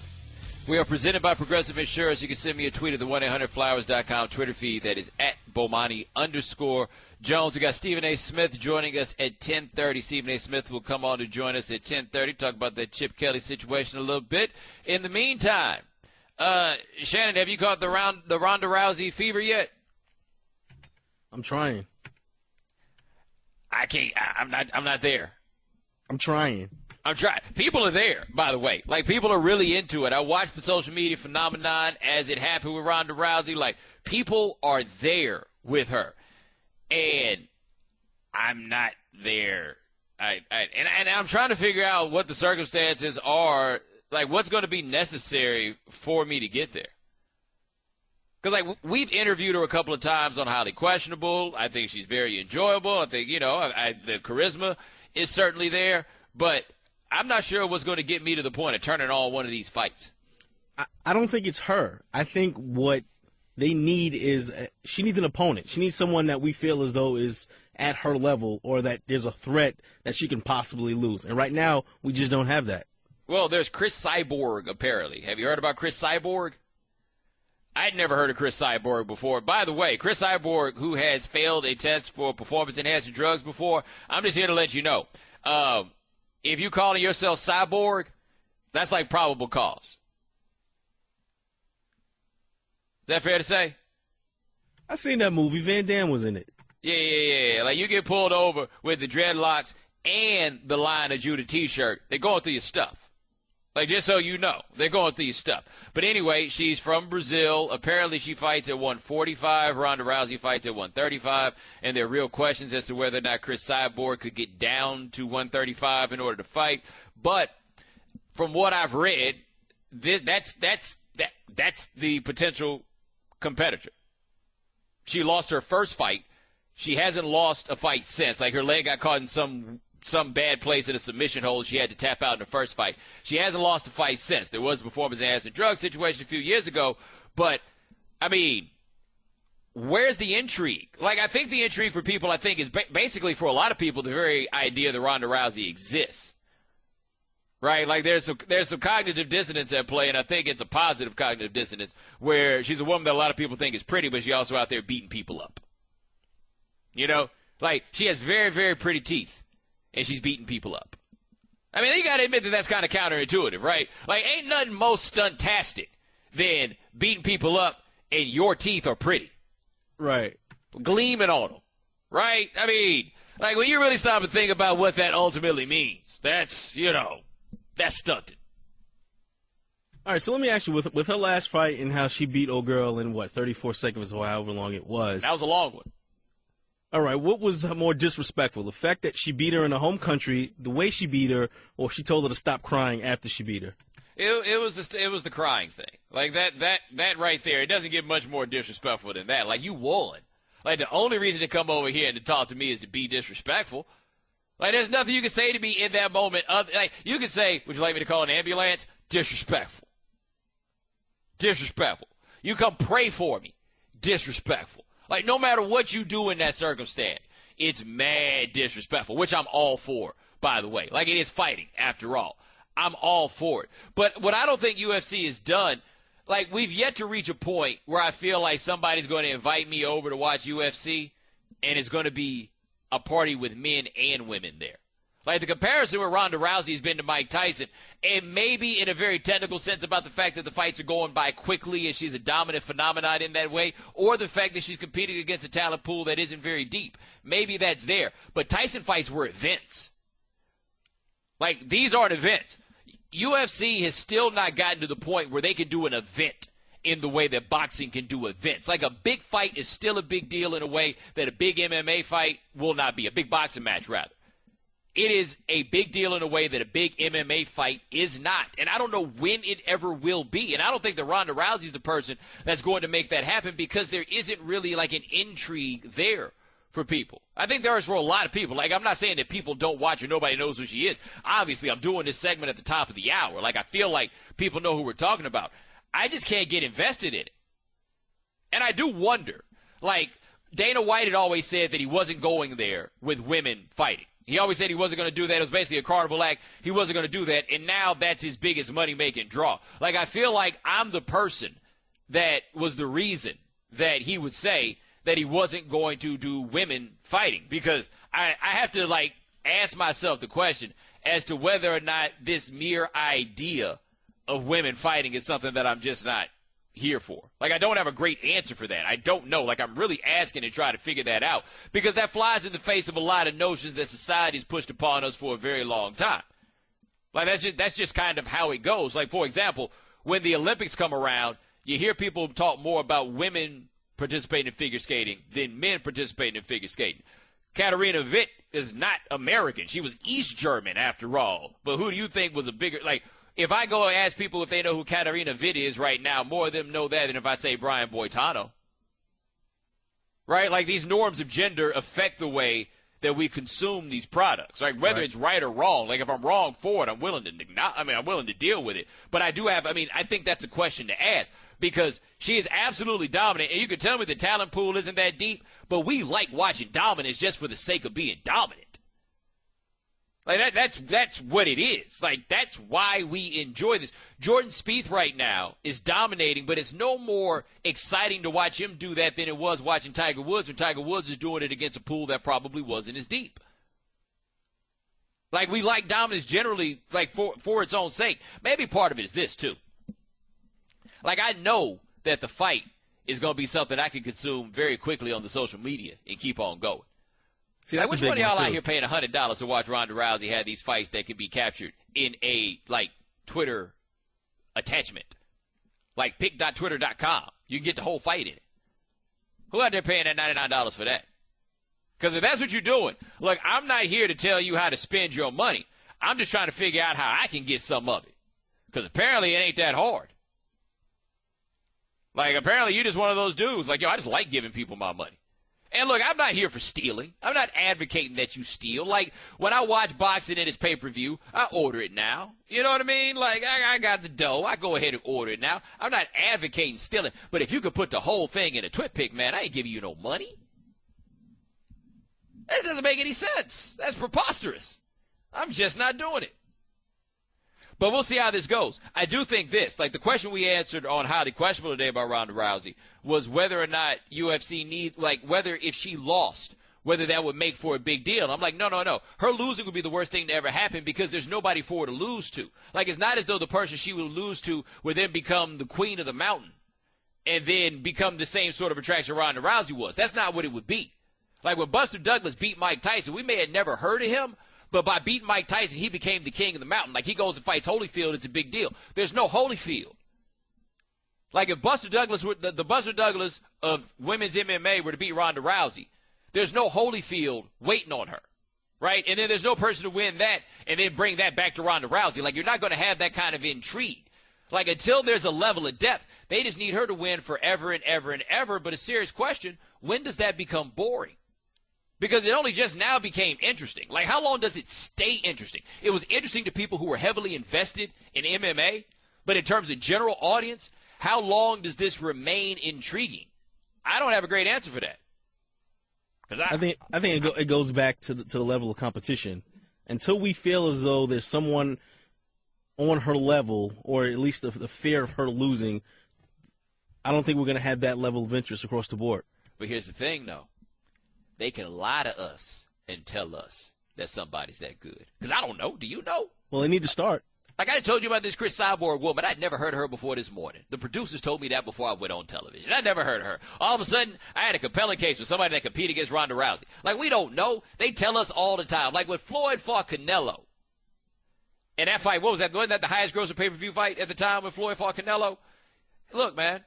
We are presented by Progressive Insurance. You can send me a tweet at the 1-800-Flowers.com Twitter feed. That is at Bomani_Jones. We got Stephen A. Smith joining us at 10:30. Stephen A. Smith will come on to join us at 10:30. Talk about that Chip Kelly situation a little bit. In the meantime, Shannon, have you caught the Ronda Rousey fever yet? I'm trying. I can't. I'm not there. I'm trying. People are there, by the way. Like, people are really into it. I watched the social media phenomenon as it happened with Ronda Rousey. Like, people are there with her. And I'm not there. And I'm trying to figure out what the circumstances are, like, what's going to be necessary for me to get there. Because, like, we've interviewed her a couple of times on Highly Questionable. I think she's very enjoyable. I think, the charisma is certainly there. But I'm not sure what's going to get me to the point of turning on one of these fights. I don't think it's her. I think what they need is she needs an opponent. She needs someone that we feel as though is at her level or that there's a threat that she can possibly lose. And right now, we just don't have that. Well, there's Chris Cyborg, apparently. Have you heard about Chris Cyborg? I'd never heard of Chris Cyborg before. By the way, Chris Cyborg, who has failed a test for performance-enhancing drugs before, I'm just here to let you know. If you calling yourself Cyborg, that's like probable cause. Is that fair to say? I seen that movie. Van Damme was in it. Yeah. Like, you get pulled over with the dreadlocks and the Lion of Judah T-shirt. They're going through your stuff. Like, just so you know, they're going through your stuff. But anyway, she's from Brazil. Apparently, she fights at 145. Ronda Rousey fights at 135. And there are real questions as to whether or not Chris Cyborg could get down to 135 in order to fight. But from what I've read, that's the potential competitor. She lost her first fight. She hasn't lost a fight since. Like, her leg got caught in some bad place in a submission hold. She had to tap out in the first fight. She hasn't lost a fight since. There was a performance-enhancing drug situation a few years ago. But, I mean, where's the intrigue? Like, I think the intrigue for people, is basically for a lot of people the very idea that Ronda Rousey exists. Right? Like, there's some cognitive dissonance at play, and I think it's a positive cognitive dissonance where she's a woman that a lot of people think is pretty, but she's also out there beating people up. You know? Like, she has very, very pretty teeth, and she's beating people up. I mean, you got to admit that that's kind of counterintuitive, right? Like, ain't nothing more stuntastic than beating people up and your teeth are pretty. Right. Gleaming on them. Right? I mean, like, when you really stop and think about what that ultimately means, that's, that's stunted. All right, so let me ask you, with her last fight and how she beat old girl in, 34 seconds or however long it was. That was a long one. All right, what was more disrespectful? The fact that she beat her in her home country, the way she beat her, or she told her to stop crying after she beat her? It was the crying thing. Like, that right there, it doesn't get much more disrespectful than that. Like, you won. Like, the only reason to come over here and to talk to me is to be disrespectful. Like, there's nothing you can say to me in that moment. Like, you can say, would you like me to call an ambulance? Disrespectful. Disrespectful. You come pray for me. Disrespectful. Like, no matter what you do in that circumstance, it's mad disrespectful, which I'm all for, by the way. Like, it is fighting, after all. I'm all for it. But what I don't think UFC has done, like, we've yet to reach a point where I feel like somebody's going to invite me over to watch UFC, and it's going to be a party with men and women there. Like, the comparison with Ronda Rousey has been to Mike Tyson, and maybe in a very technical sense about the fact that the fights are going by quickly and she's a dominant phenomenon in that way, or the fact that she's competing against a talent pool that isn't very deep. Maybe that's there. But Tyson fights were events. Like, these aren't events. UFC has still not gotten to the point where they can do an event in the way that boxing can do events. Like, a big fight is still a big deal in a way that a big MMA fight will not be. A big boxing match, rather. It is a big deal in a way that a big MMA fight is not. And I don't know when it ever will be. And I don't think that Ronda Rousey is the person that's going to make that happen because there isn't really like an intrigue there for people. I think there is for a lot of people. Like, I'm not saying that people don't watch her, nobody knows who she is. Obviously, I'm doing this segment at the top of the hour. Like, I feel like people know who we're talking about. I just can't get invested in it. And I do wonder. Like, Dana White had always said that he wasn't going there with women fighting. He always said he wasn't going to do that. It was basically a carnival act. He wasn't going to do that. And now that's his biggest money-making draw. Like, I feel like I'm the person that was the reason that he would say that he wasn't going to do women fighting. Because I have to, like, ask myself the question as to whether or not this mere idea of women fighting is something that I'm just not here for. Like, I don't have a great answer for that. I don't know. Like, I'm really asking to try to figure that out because that flies in the face of a lot of notions that society's pushed upon us for a very long time. Like, that's just kind of how it goes. Like, for example, when the Olympics come around, you hear people talk more about women participating in figure skating than men participating in figure skating. Katarina Witt is not American. She was East German, after all. But who do you think was a bigger, like, if I go and ask people if they know who Katarina Witt is right now, more of them know that than if I say Brian Boitano. Right? Like, these norms of gender affect the way that we consume these products. Like, whether it's right or wrong. Like, if I'm wrong for it, I'm willing to deal with it. But I think that's a question to ask. Because she is absolutely dominant. And you can tell me the talent pool isn't that deep, but we like watching dominance just for the sake of being dominant. Like, that's what it is. Like, that's why we enjoy this. Jordan Spieth right now is dominating, but it's no more exciting to watch him do that than it was watching Tiger Woods when Tiger Woods is doing it against a pool that probably wasn't as deep. Like, we like dominance generally, like, for its own sake. Maybe part of it is this, too. Like, I know that the fight is going to be something I can consume very quickly on the social media and keep on going. See, like, which one of y'all out here paying $100 to watch Ronda Rousey have these fights that can be captured in a, like, Twitter attachment? Like, pick.twitter.com. You can get the whole fight in it. Who out there paying that $99 for that? Because if that's what you're doing, look, I'm not here to tell you how to spend your money. I'm just trying to figure out how I can get some of it. Because apparently it ain't that hard. Like, apparently you're just one of those dudes. Like, yo, I just like giving people my money. And look, I'm not here for stealing. I'm not advocating that you steal. Like, when I watch boxing and it's pay-per-view, I order it now. You know what I mean? Like, I got the dough. I go ahead and order it now. I'm not advocating stealing. But if you could put the whole thing in a TwitPic, man, I ain't giving you no money. That doesn't make any sense. That's preposterous. I'm just not doing it. But we'll see how this goes. I do think this, like the question we answered on Highly Questionable today about Ronda Rousey was whether or not UFC needs, like whether if she lost, whether that would make for a big deal. I'm like, no. Her losing would be the worst thing to ever happen because there's nobody for her to lose to. Like, it's not as though the person she would lose to would then become the queen of the mountain and then become the same sort of attraction Ronda Rousey was. That's not what it would be. Like, when Buster Douglas beat Mike Tyson, we may have never heard of him, but by beating Mike Tyson, he became the king of the mountain. Like, he goes and fights Holyfield, it's a big deal. There's no Holyfield. Like, if Buster Douglas, the Buster Douglas of women's MMA were to beat Ronda Rousey, there's no Holyfield waiting on her, right? And then there's no person to win that and then bring that back to Ronda Rousey. Like, you're not going to have that kind of intrigue. Like, until there's a level of depth, they just need her to win forever and ever and ever. But a serious question, when does that become boring? Because it only just now became interesting. Like, how long does it stay interesting? It was interesting to people who were heavily invested in MMA, but in terms of general audience, how long does this remain intriguing? I don't have a great answer for that. I think it goes back to the level of competition. Until we feel as though there's someone on her level, or at least the fear of her losing, I don't think we're going to have that level of interest across the board. But here's the thing, though. They can lie to us and tell us that somebody's that good. Because I don't know. Do you know? Well, they need to start. Like, I told you about this Chris Cyborg woman. I'd never heard of her before this morning. The producers told me that before I went on television. I'd never heard of her. All of a sudden, I had a compelling case for somebody that competed against Ronda Rousey. Like, we don't know. They tell us all the time. Like, when Floyd fought Canelo. And that fight, what was that? Wasn't that the highest grossing pay-per-view fight at the time when Floyd fought Canelo? Look, man.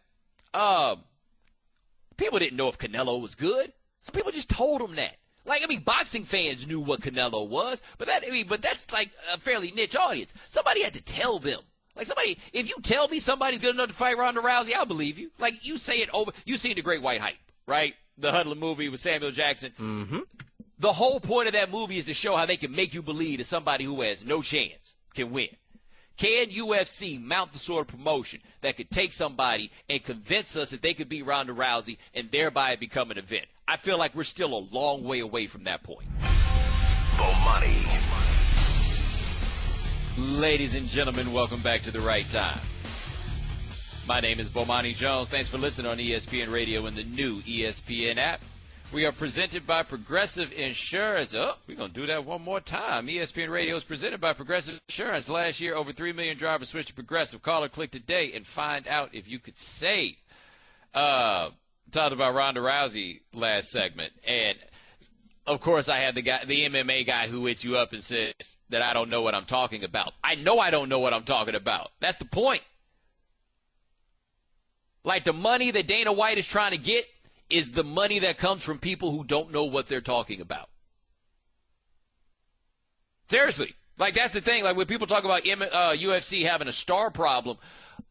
People didn't know if Canelo was good. Some people just told them that. Like, I mean, boxing fans knew what Canelo was, but that's like a fairly niche audience. Somebody had to tell them. Like, if you tell me somebody's good enough to fight Ronda Rousey, I'll believe you. Like, you say it over. You've seen The Great White Hype, right? The Huddler movie with Samuel Jackson. Mm-hmm. The whole point of that movie is to show how they can make you believe that somebody who has no chance can win. Can UFC mount the sort of promotion that could take somebody and convince us that they could beat Ronda Rousey and thereby become an event? I feel like we're still a long way away from that point. Bomani. Ladies and gentlemen, welcome back to The Right Time. My name is Bomani Jones. Thanks for listening on ESPN Radio and the new ESPN app. We are presented by Progressive Insurance. Oh, we're going to do that one more time. ESPN Radio is presented by Progressive Insurance. Last year, over 3 million drivers switched to Progressive. Call or click today and find out if you could save. Talked about Ronda Rousey last segment. And, of course, I had the MMA guy who hits you up and says that I don't know what I'm talking about. I know I don't know what I'm talking about. That's the point. Like, the money that Dana White is trying to get is the money that comes from people who don't know what they're talking about. Seriously. Like, that's the thing. Like, when people talk about UFC having a star problem,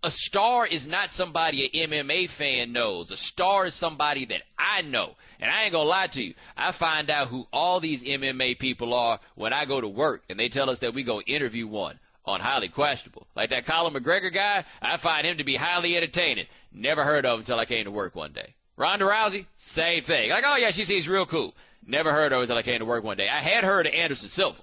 a star is not somebody an MMA fan knows. A star is somebody that I know. And I ain't going to lie to you. I find out who all these MMA people are when I go to work, and they tell us that we go interview one on Highly Questionable. Like that Colin McGregor guy, I find him to be highly entertaining. Never heard of him until I came to work one day. Ronda Rousey, same thing. Like, oh, yeah, she seems real cool. Never heard of her until I came to work one day. I had heard of Anderson Silva.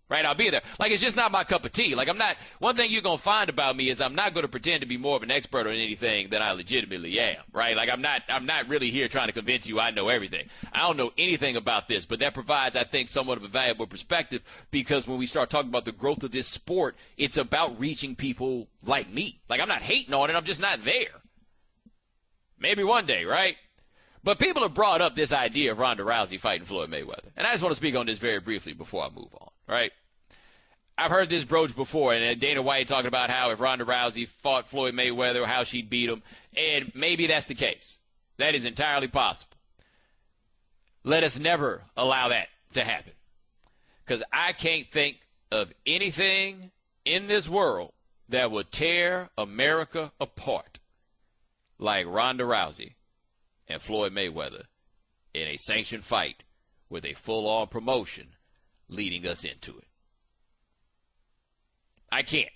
Right, I'll be there. Like, it's just not my cup of tea. Like, I'm not, one thing you're going to find about me is I'm not going to pretend to be more of an expert on anything than I legitimately am, right? Like, I'm not really here trying to convince you I know everything. I don't know anything about this, but that provides, I think, somewhat of a valuable perspective, because when we start talking about the growth of this sport, it's about reaching people like me. Like, I'm not hating on it, I'm just not there. Maybe one day, right? But people have brought up this idea of Ronda Rousey fighting Floyd Mayweather. And I just want to speak on this very briefly before I move on, right? I've heard this broached before, and Dana White talking about how if Ronda Rousey fought Floyd Mayweather, how she'd beat him. And maybe that's the case. That is entirely possible. Let us never allow that to happen. Because I can't think of anything in this world that would tear America apart like Ronda Rousey and Floyd Mayweather in a sanctioned fight with a full-on promotion leading us into it. I can't.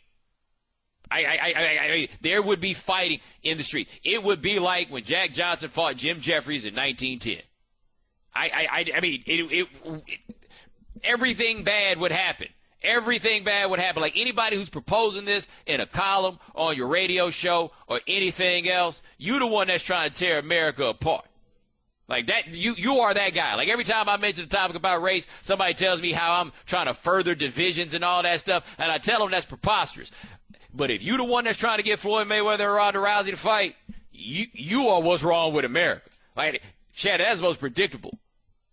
I there would be fighting in the street. It would be like when Jack Johnson fought Jim Jeffries in 1910. I mean, everything bad would happen. Everything bad would happen. Like, anybody who's proposing this in a column, on your radio show, or anything else, you the one that's trying to tear America apart. Like that, you are that guy. Like, every time I mention the topic about race, somebody tells me how I'm trying to further divisions and all that stuff, and I tell them that's preposterous. But if you the one that's trying to get Floyd Mayweather or Ronda Rousey to fight, you are what's wrong with America. Like, Chad, that's the most predictable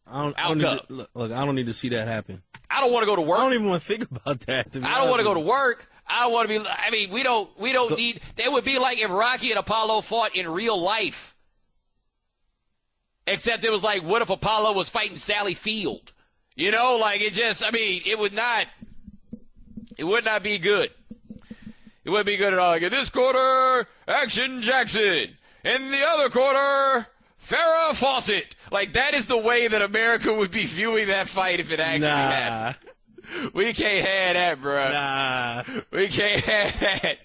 outcome. Look, I don't need to see that happen. I don't want to go to work. I don't even want to think about that. I don't want to go to work. I don't want to be. I mean, we don't need. It would be like if Rocky and Apollo fought in real life. Except it was like, what if Apollo was fighting Sally Field? You know, like, it just. I mean, it would not be good. It wouldn't be good at all. Like, in this quarter, Action Jackson. In the other quarter, Farrah Fawcett. Like, that is the way that America would be viewing that fight if it actually happened. We can't have that, bro. Nah. We can't have that.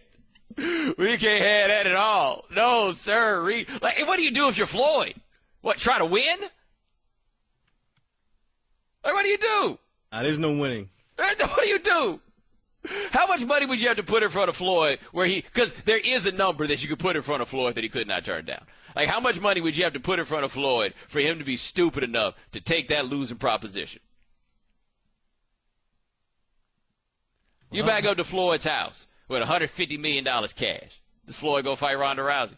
We can't have that at all. No, sir. Like, what do you do if you're Floyd? What, try to win? Like, what do you do? There's no winning. What do you do? How much money would you have to put in front of Floyd because there is a number that you could put in front of Floyd that he could not turn down. Like, how much money would you have to put in front of Floyd for him to be stupid enough to take that losing proposition? You back up to Floyd's house with $150 million cash. Does Floyd go fight Ronda Rousey?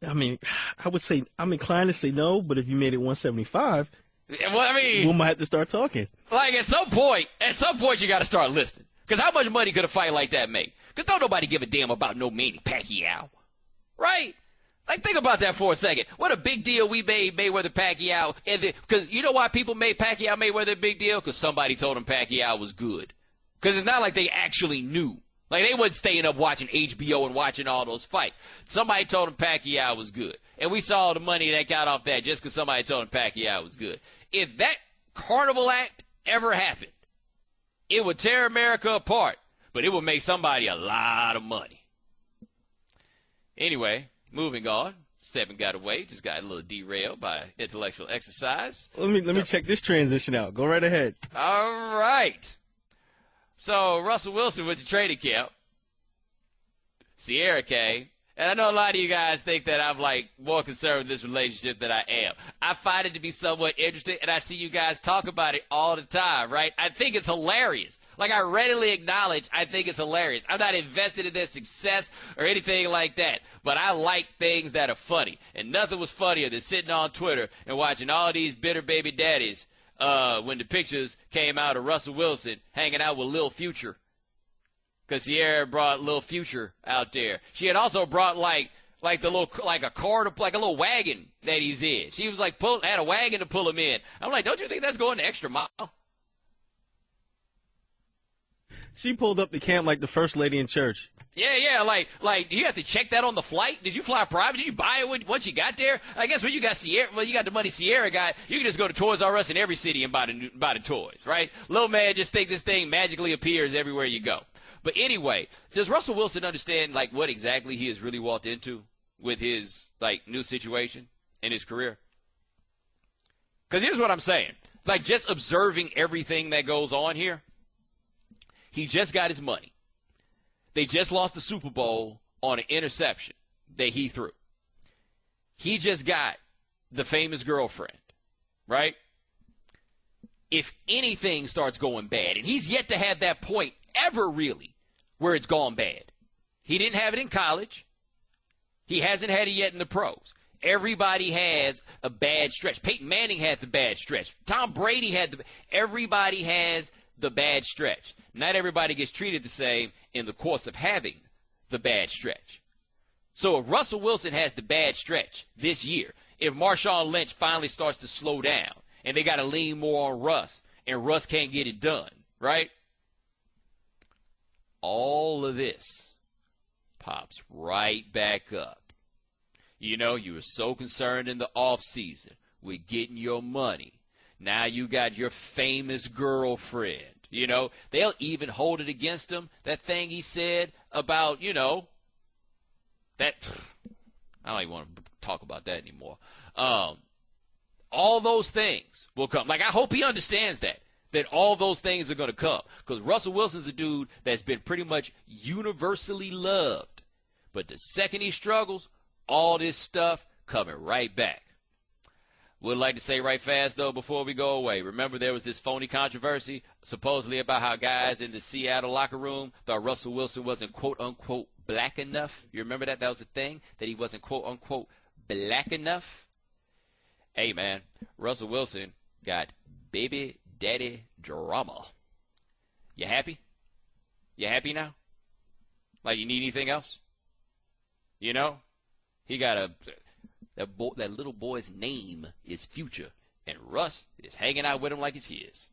I mean, I would say, I'm inclined to say no, but if you made it 175, well, I mean, we might have to start talking. Like, at some point, you got to start listening. Because how much money could a fight like that make? Because don't nobody give a damn about no Manny Pacquiao. Right? Like, think about that for a second. What a big deal we made Mayweather-Pacquiao. Because you know why people made Pacquiao-Mayweather a big deal? Because somebody told them Pacquiao was good. Because it's not like they actually knew. Like, they wasn't staying up watching HBO and watching all those fights. Somebody told them Pacquiao was good. And we saw the money that got off that just because somebody told them Pacquiao was good. If that carnival act ever happened, it would tear America apart, but it would make somebody a lot of money. Anyway, moving on. 7 got away. Just got a little derailed by intellectual exercise. Let me check this transition out. Go right ahead. All right. So Russell Wilson went to training camp. Sierra came. And I know a lot of you guys think that I'm, like, more concerned with this relationship than I am. I find it to be somewhat interesting, and I see you guys talk about it all the time, right? I think it's hilarious. Like, I readily acknowledge I think it's hilarious. I'm not invested in their success or anything like that, but I like things that are funny. And nothing was funnier than sitting on Twitter and watching all these bitter baby daddies when the pictures came out of Russell Wilson hanging out with Lil Future. Because Sierra brought Lil Future out there. She had also brought, like like a car like a little wagon that he's in. She was like had a wagon to pull him in. I'm like, don't you think that's going the extra mile? She pulled up the camp like the first lady in church. Yeah, like do you have to check that on the flight? Did you fly private? Did you buy it once you got there? I guess when you got you got the money Sierra got, you can just go to Toys R Us in every city and buy the toys, right? Little man, just think this thing magically appears everywhere you go. But anyway, does Russell Wilson understand like what exactly he has really walked into with his like new situation in his career? Because here's what I'm saying. Like just observing everything that goes on here, he just got his money. They just lost the Super Bowl on an interception that he threw. He just got the famous girlfriend, right? If anything starts going bad, and he's yet to have that point ever really where it's gone bad. He didn't have it in college. He hasn't had it yet in the pros. Everybody has a bad stretch. Peyton Manning had the bad stretch. Tom Brady had everybody has the bad stretch. Not everybody gets treated the same in the course of having the bad stretch. So if Russell Wilson has the bad stretch this year, if Marshawn Lynch finally starts to slow down and they got to lean more on Russ and Russ can't get it done, right? All of this pops right back up. You know, you were so concerned in the offseason with getting your money. Now you got your famous girlfriend. You know, they'll even hold it against him, that thing he said about, you know, that, I don't even want to talk about that anymore. All those things will come. Like, I hope he understands that all those things are going to come. Because Russell Wilson's a dude that's been pretty much universally loved. But the second he struggles, all this stuff coming right back. Would like to say right fast, though, before we go away, remember there was this phony controversy supposedly about how guys in the Seattle locker room thought Russell Wilson wasn't, quote-unquote, black enough. You remember that? That was the thing, that he wasn't, quote-unquote, black enough? Hey, man, Russell Wilson got baby daddy drama. You happy? You happy now? Like, you need anything else? You know? He got that little boy's name is Future, and Russ is hanging out with him like it's his.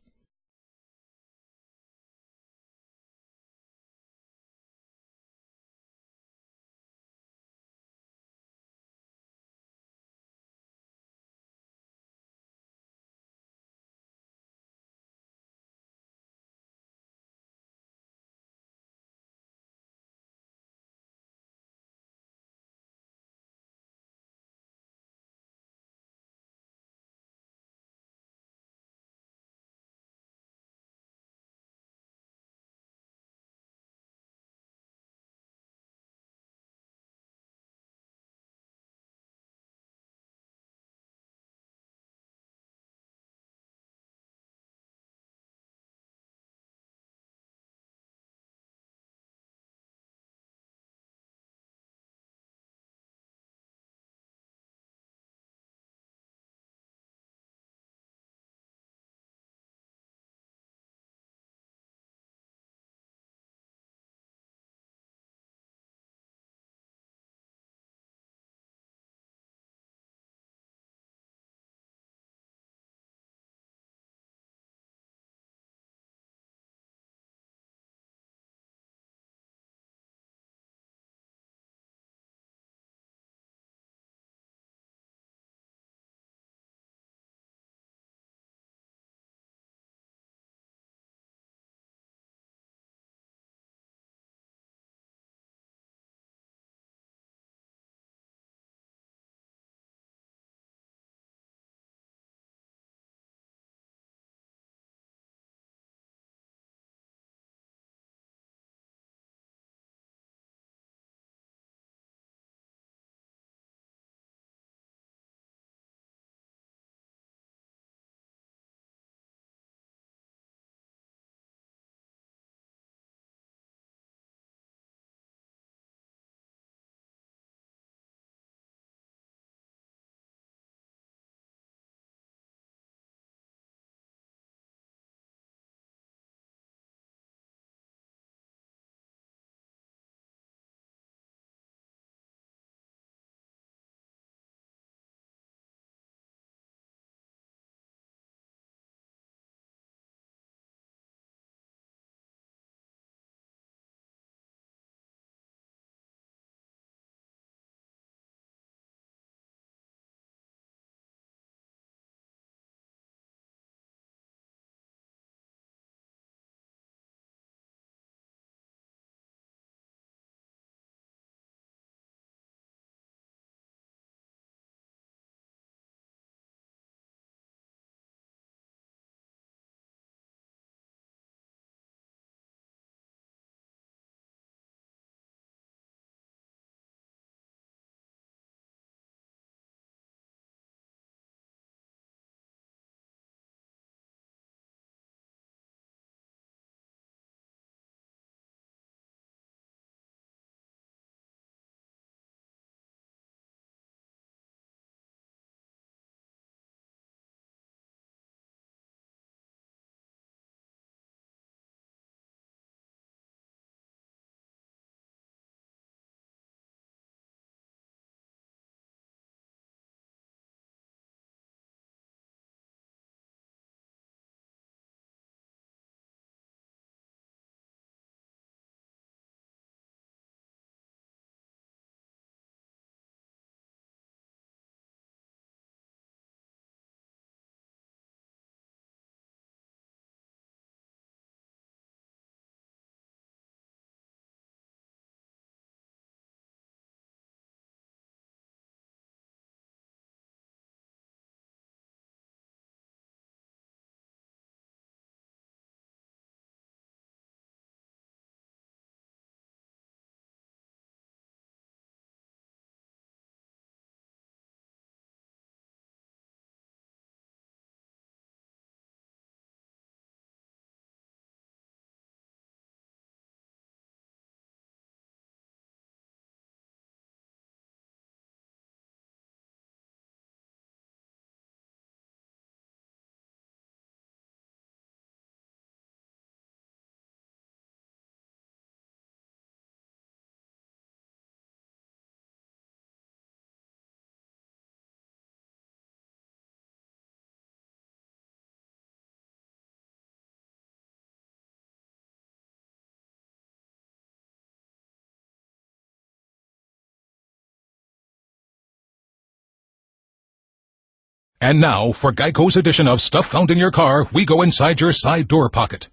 And now, for Geico's edition of Stuff Found in Your Car, we go inside your side door pocket.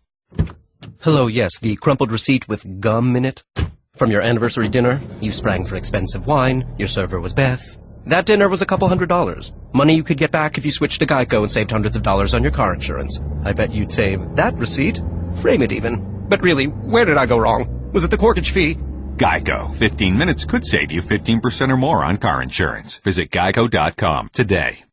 Hello, yes, the crumpled receipt with gum in it. From your anniversary dinner, you sprang for expensive wine, your server was Beth. That dinner was a couple $100. Money you could get back if you switched to Geico and saved hundreds of dollars on your car insurance. I bet you'd save that receipt. Frame it even. But really, where did I go wrong? Was it the corkage fee? Geico. 15 minutes could save you 15% or more on car insurance. Visit geico.com today.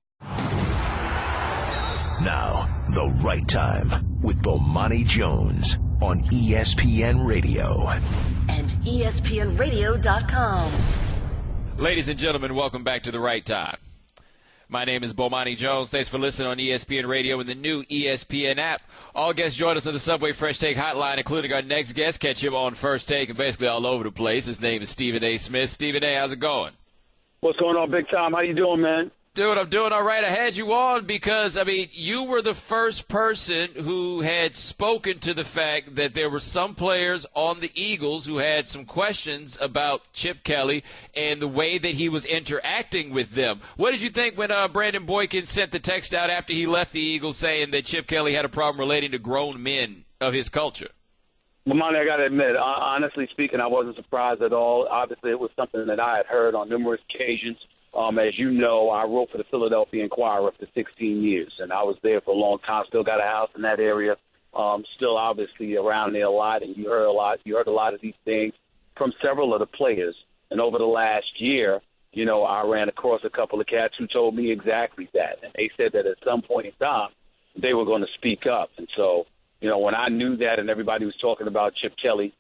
Now, the right time with Bomani Jones on ESPN Radio. And ESPNRadio.com. Ladies and gentlemen, welcome back to The Right Time. My name is Bomani Jones. Thanks for listening on ESPN Radio and the new ESPN app. All guests join us on the Subway Fresh Take Hotline, including our next guest. Catch him on First Take and basically all over the place. His name is Stephen A. Smith. Stephen A., how's it going? What's going on, Big Time? How you doing, man? Dude, I'm doing all right. I had you on because, you were the first person who had spoken to the fact that there were some players on the Eagles who had some questions about Chip Kelly and the way that he was interacting with them. What did you think when Brandon Boykin sent the text out after he left the Eagles saying that Chip Kelly had a problem relating to grown men of his culture? Well, Monty, I got to admit, honestly speaking, I wasn't surprised at all. Obviously, it was something that I had heard on numerous occasions. As you know, I wrote for the Philadelphia Inquirer for 16 years, and I was there for a long time. Still got a house in that area. Still, obviously, around there a lot, and you heard a lot. You heard a lot of these things from several of the players. And over the last year, I ran across a couple of cats who told me exactly that, and they said that at some point in time they were going to speak up. And so, when I knew that, and everybody was talking about Chip Kelly,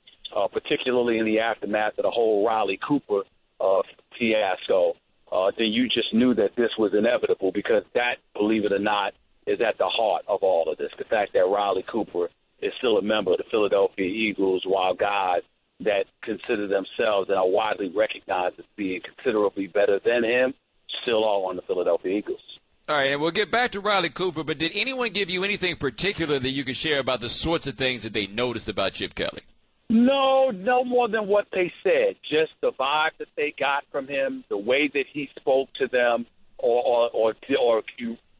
particularly in the aftermath of the whole Riley Cooper fiasco. Then you just knew that this was inevitable because that, believe it or not, is at the heart of all of this. The fact that Riley Cooper is still a member of the Philadelphia Eagles, while guys that consider themselves and are widely recognized as being considerably better than him still are on the Philadelphia Eagles. All right, and we'll get back to Riley Cooper, but did anyone give you anything particular that you could share about the sorts of things that they noticed about Chip Kelly? No more than what they said. Just the vibe that they got from him, the way that he spoke to them, or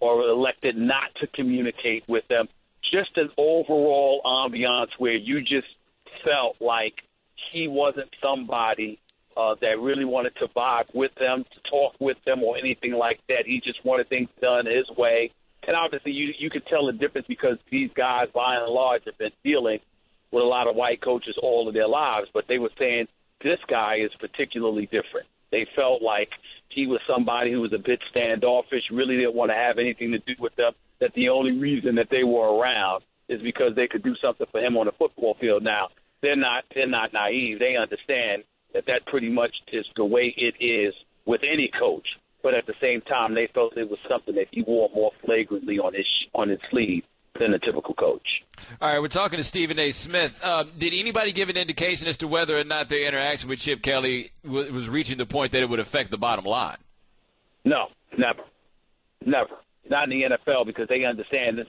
elected not to communicate with them. Just an overall ambiance where you just felt like he wasn't somebody that really wanted to vibe with them, to talk with them, or anything like that. He just wanted things done his way. And obviously, you could tell the difference because these guys, by and large, have been dealing with a lot of white coaches all of their lives, but they were saying this guy is particularly different. They felt like he was somebody who was a bit standoffish, really didn't want to have anything to do with them, that the only reason that they were around is because they could do something for him on the football field. Now, they're not naive. They understand that pretty much is the way it is with any coach. But at the same time, they felt it was something that he wore more flagrantly on his sleeve than a typical coach. All right, we're talking to Stephen A. Smith. Did anybody give an indication as to whether or not their interaction with Chip Kelly was reaching the point that it would affect the bottom line? No, never. Not in the NFL, because they understand this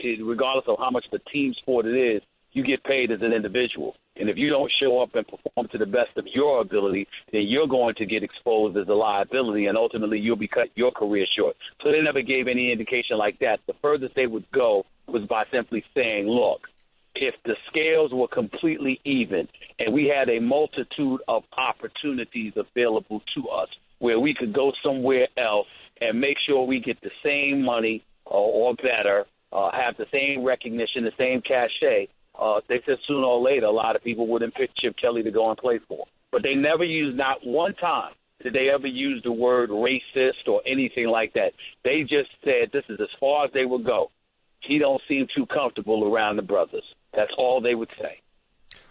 is, regardless of how much the team sport it is, you get paid as an individual. And if you don't show up and perform to the best of your ability, then you're going to get exposed as a liability, and ultimately you'll be cut your career short. So they never gave any indication like that. The furthest they would go was by simply saying, look, if the scales were completely even and we had a multitude of opportunities available to us where we could go somewhere else and make sure we get the same money or better, have the same recognition, the same cachet, they said sooner or later a lot of people wouldn't pick Chip Kelly to go and play for. But they never used, not one time did they ever use the word racist or anything like that. They just said this is as far as they would go. He don't seem too comfortable around the brothers. That's all they would say.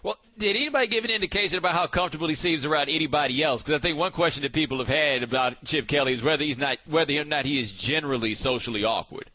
Well, did anybody give an indication about how comfortable he seems around anybody else? Because I think one question that people have had about Chip Kelly is whether or not he is generally socially awkward.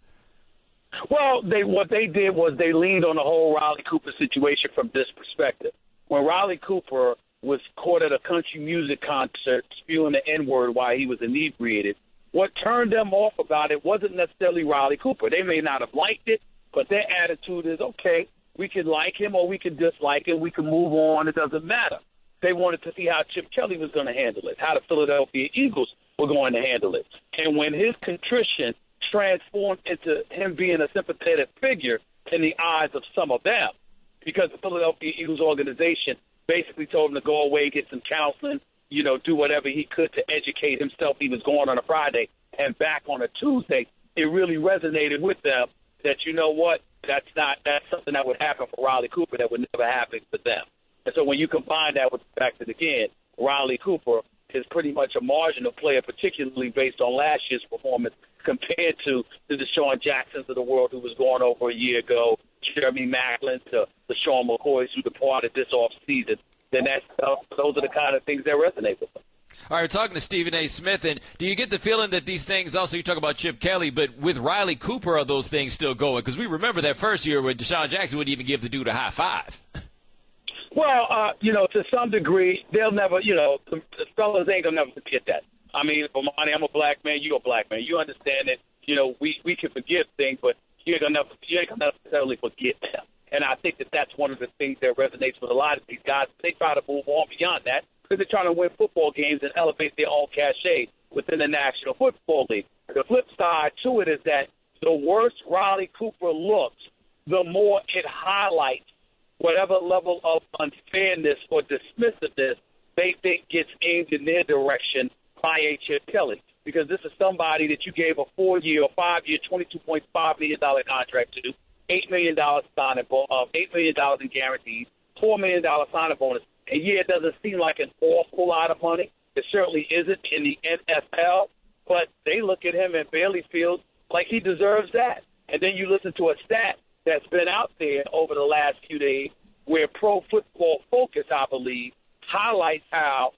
Well, what they did was they leaned on the whole Riley Cooper situation from this perspective. When Riley Cooper was caught at a country music concert spewing the N-word while he was inebriated, what turned them off about it wasn't necessarily Riley Cooper. They may not have liked it, but their attitude is, okay, we can like him or we can dislike him. We can move on. It doesn't matter. They wanted to see how Chip Kelly was going to handle it, how the Philadelphia Eagles were going to handle it. And when his contrition transformed into him being a sympathetic figure in the eyes of some of them, because the Philadelphia Eagles organization basically told him to go away, get some counseling, do whatever he could to educate himself. He was going on a Friday and back on a Tuesday. It really resonated with them that, that's something that would happen for Riley Cooper that would never happen for them. And so when you combine that with the fact that, again, Riley Cooper is pretty much a marginal player, particularly based on last year's performance compared to the Deshaun Jacksons of the world who was gone over a year ago, Jeremy Maclin, to the Sean McCoys who departed this offseason, then those are the kind of things that resonate with them. All right, we're talking to Stephen A. Smith, and do you get the feeling that these things, also you talk about Chip Kelly, but with Riley Cooper, are those things still going? Because we remember that first year where Deshaun Jackson wouldn't even give the dude a high five. Well, to some degree, they'll never, the fellas ain't going to never forget that. I mean, Bomani, I'm a black man, you're a black man. You understand that, we can forgive things, but you ain't going to necessarily forget them. And I think that that's one of the things that resonates with a lot of these guys. They try to move on beyond that because they're trying to win football games and elevate their own cachet within the National Football League. The flip side to it is that the worse Riley Cooper looks, the more it highlights whatever level of unfairness or dismissiveness they think gets aimed in their direction by a Chip Kelly. Because this is somebody that you gave a 4-year or 5-year, $22.5 million contract to, $8 million signing $8 million in guarantees, $4 million signing bonus. And yeah, it doesn't seem like an awful lot of money. It certainly isn't in the NFL, but they look at him and barely feel like he deserves that. And then you listen to a stat that's been out there over the last few days where Pro Football Focus, I believe, highlights how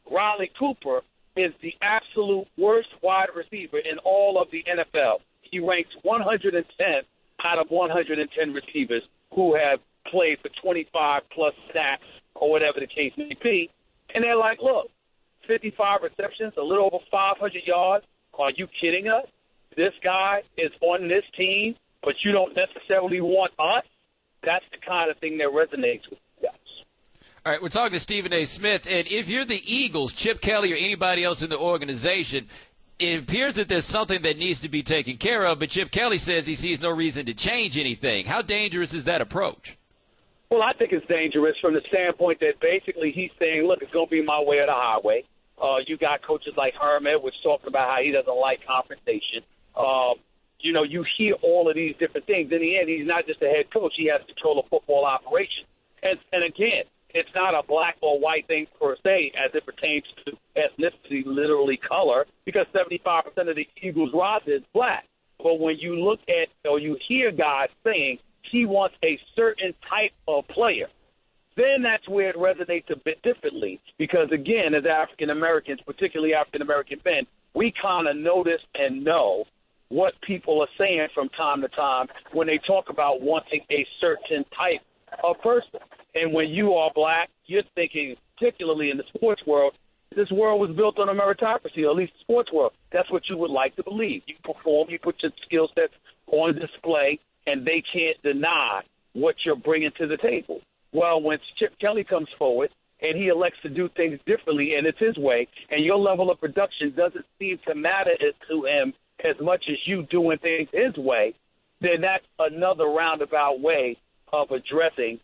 Riley Cooper is the absolute worst wide receiver in all of the NFL. He ranks 110th out of 110 receivers who have played for 25-plus sacks or whatever the case may be. And they're like, look, 55 receptions, a little over 500 yards. Are you kidding us? This guy is on this team, but you don't necessarily want us? That's the kind of thing that resonates with you guys. All right, we're talking to Stephen A. Smith, and if you're the Eagles, Chip Kelly, or anybody else in the organization, it appears that there's something that needs to be taken care of, but Chip Kelly says he sees no reason to change anything. How dangerous is that approach? Well, I think it's dangerous from the standpoint that basically he's saying, look, it's going to be my way or the highway. You got coaches like Hernandez, which talking about how he doesn't like confrontation. You hear all of these different things. In the end, he's not just a head coach. He has control of football operations. And again, it's not a black or white thing per se as it pertains to ethnicity, literally color, because 75% of the Eagles roster is black. But when you look at or you hear guys saying he wants a certain type of player, then that's where it resonates a bit differently. Because, again, as African-Americans, particularly African-American men, we kind of notice and know what people are saying from time to time when they talk about wanting a certain type of person. And when you are black, you're thinking, particularly in the sports world, this world was built on a meritocracy, or at least the sports world. That's what you would like to believe. You perform, you put your skill sets on display, and they can't deny what you're bringing to the table. Well, when Chip Kelly comes forward and he elects to do things differently and it's his way, and your level of production doesn't seem to matter to him as much as you doing things his way, then that's another roundabout way of addressing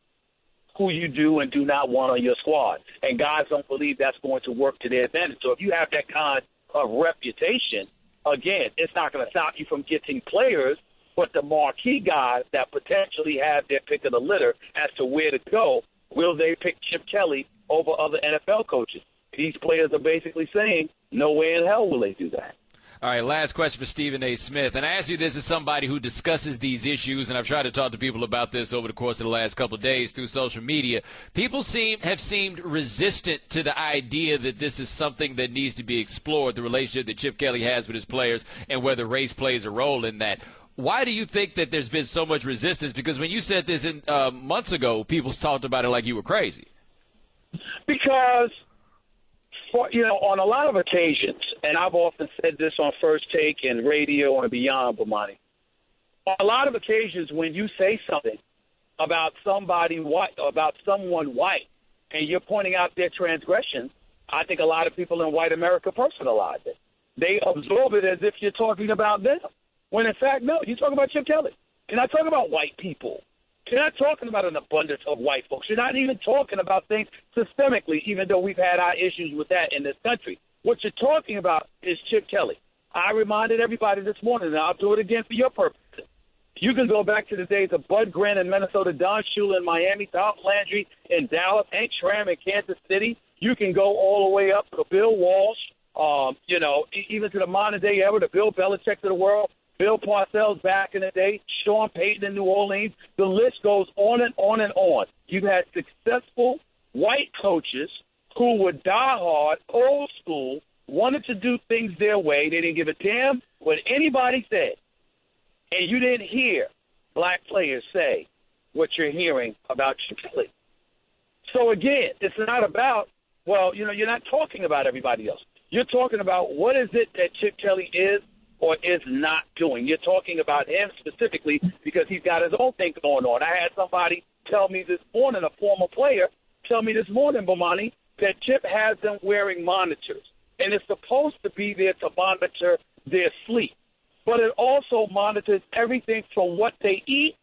who you do and do not want on your squad. And guys don't believe that's going to work to their advantage. So if you have that kind of reputation, again, it's not going to stop you from getting players, but the marquee guys that potentially have their pick of the litter as to where to go, will they pick Chip Kelly over other NFL coaches? These players are basically saying, no way in hell will they do that. All right, last question for Stephen A. Smith. And I ask you this as somebody who discusses these issues, and I've tried to talk to people about this over the course of the last couple of days through social media. People have seemed resistant to the idea that this is something that needs to be explored, the relationship that Chip Kelly has with his players and whether race plays a role in that. Why do you think that there's been so much resistance? Because when you said this months ago, people talked about it like you were crazy. Because, on a lot of occasions, and I've often said this on First Take and radio and beyond, Bomani, on a lot of occasions when you say something about somebody white, about someone white, and you're pointing out their transgressions, I think a lot of people in white America personalize it. They absorb it as if you're talking about them. When, in fact, no, you're talking about Chip Kelly. You're not talking about white people. You're not talking about an abundance of white folks. You're not even talking about things systemically, even though we've had our issues with that in this country. What you're talking about is Chip Kelly. I reminded everybody this morning, and I'll do it again for your purposes. You can go back to the days of Bud Grant in Minnesota, Don Shula in Miami, Tom Landry in Dallas, Hank Schramm in Kansas City. You can go all the way up to Bill Walsh, even to the modern day era, the Bill Belichick of the world, Bill Parcells back in the day, Sean Payton in New Orleans. The list goes on and on and on. You've had successful white coaches who were diehard, old school, wanted to do things their way. They didn't give a damn what anybody said. And you didn't hear black players say what you're hearing about Chip Kelly. So, again, it's not about, you're not talking about everybody else. You're talking about what is it that Chip Kelly is or is not doing. You're talking about him specifically because he's got his own thing going on. I had somebody tell me this morning, a former player, tell me this morning, Bomani, that Chip has them wearing monitors. And it's supposed to be there to monitor their sleep. But it also monitors everything from what they eat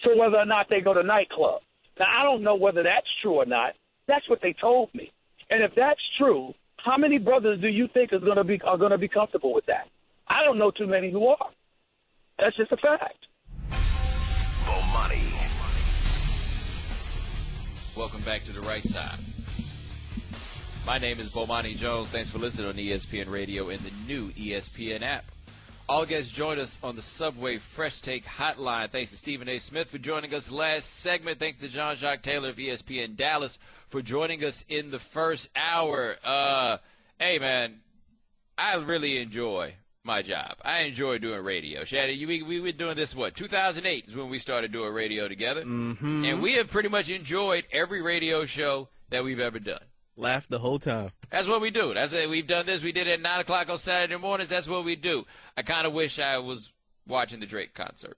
to whether or not they go to nightclubs. Now, I don't know whether that's true or not. That's what they told me. And if that's true, how many brothers do you think are going to be comfortable with that? I don't know too many who are. That's just a fact. Bomani. Welcome back to The Right Time. My name is Bomani Jones. Thanks for listening on ESPN Radio and the new ESPN app. All guests join us on the Subway Fresh Take Hotline. Thanks to Stephen A. Smith for joining us last segment. Thanks to Jean-Jacques Taylor of ESPN Dallas for joining us in the first hour. Hey, man, I really enjoy my job. I enjoy doing radio. Shady, we were doing this, 2008 is when we started doing radio together. Mm-hmm. And we have pretty much enjoyed every radio show that we've ever done. Laughed the whole time. That's what we do. We've done this. We did it at 9 o'clock on Saturday mornings. That's what we do. I kind of wish I was watching the Drake concert.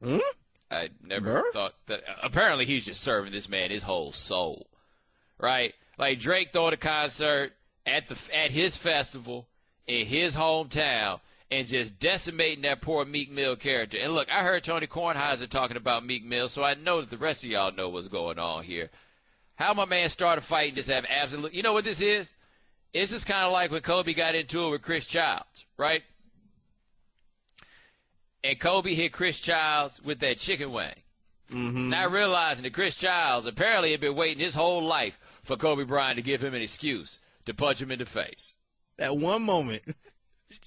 Hmm? I never thought that. Apparently, he's just serving this man his whole soul, right? Like Drake throwing a concert at his festival in his hometown and just decimating that poor Meek Mill character. And look, I heard Tony Kornheiser talking about Meek Mill, so I know that the rest of y'all know what's going on here. How my man started fighting just have absolute. You know what this is? It's just kind of like when Kobe got into it with Chris Childs, right? And Kobe hit Chris Childs with that chicken wing. Mm-hmm. Not realizing that Chris Childs apparently had been waiting his whole life for Kobe Bryant to give him an excuse to punch him in the face. That one moment.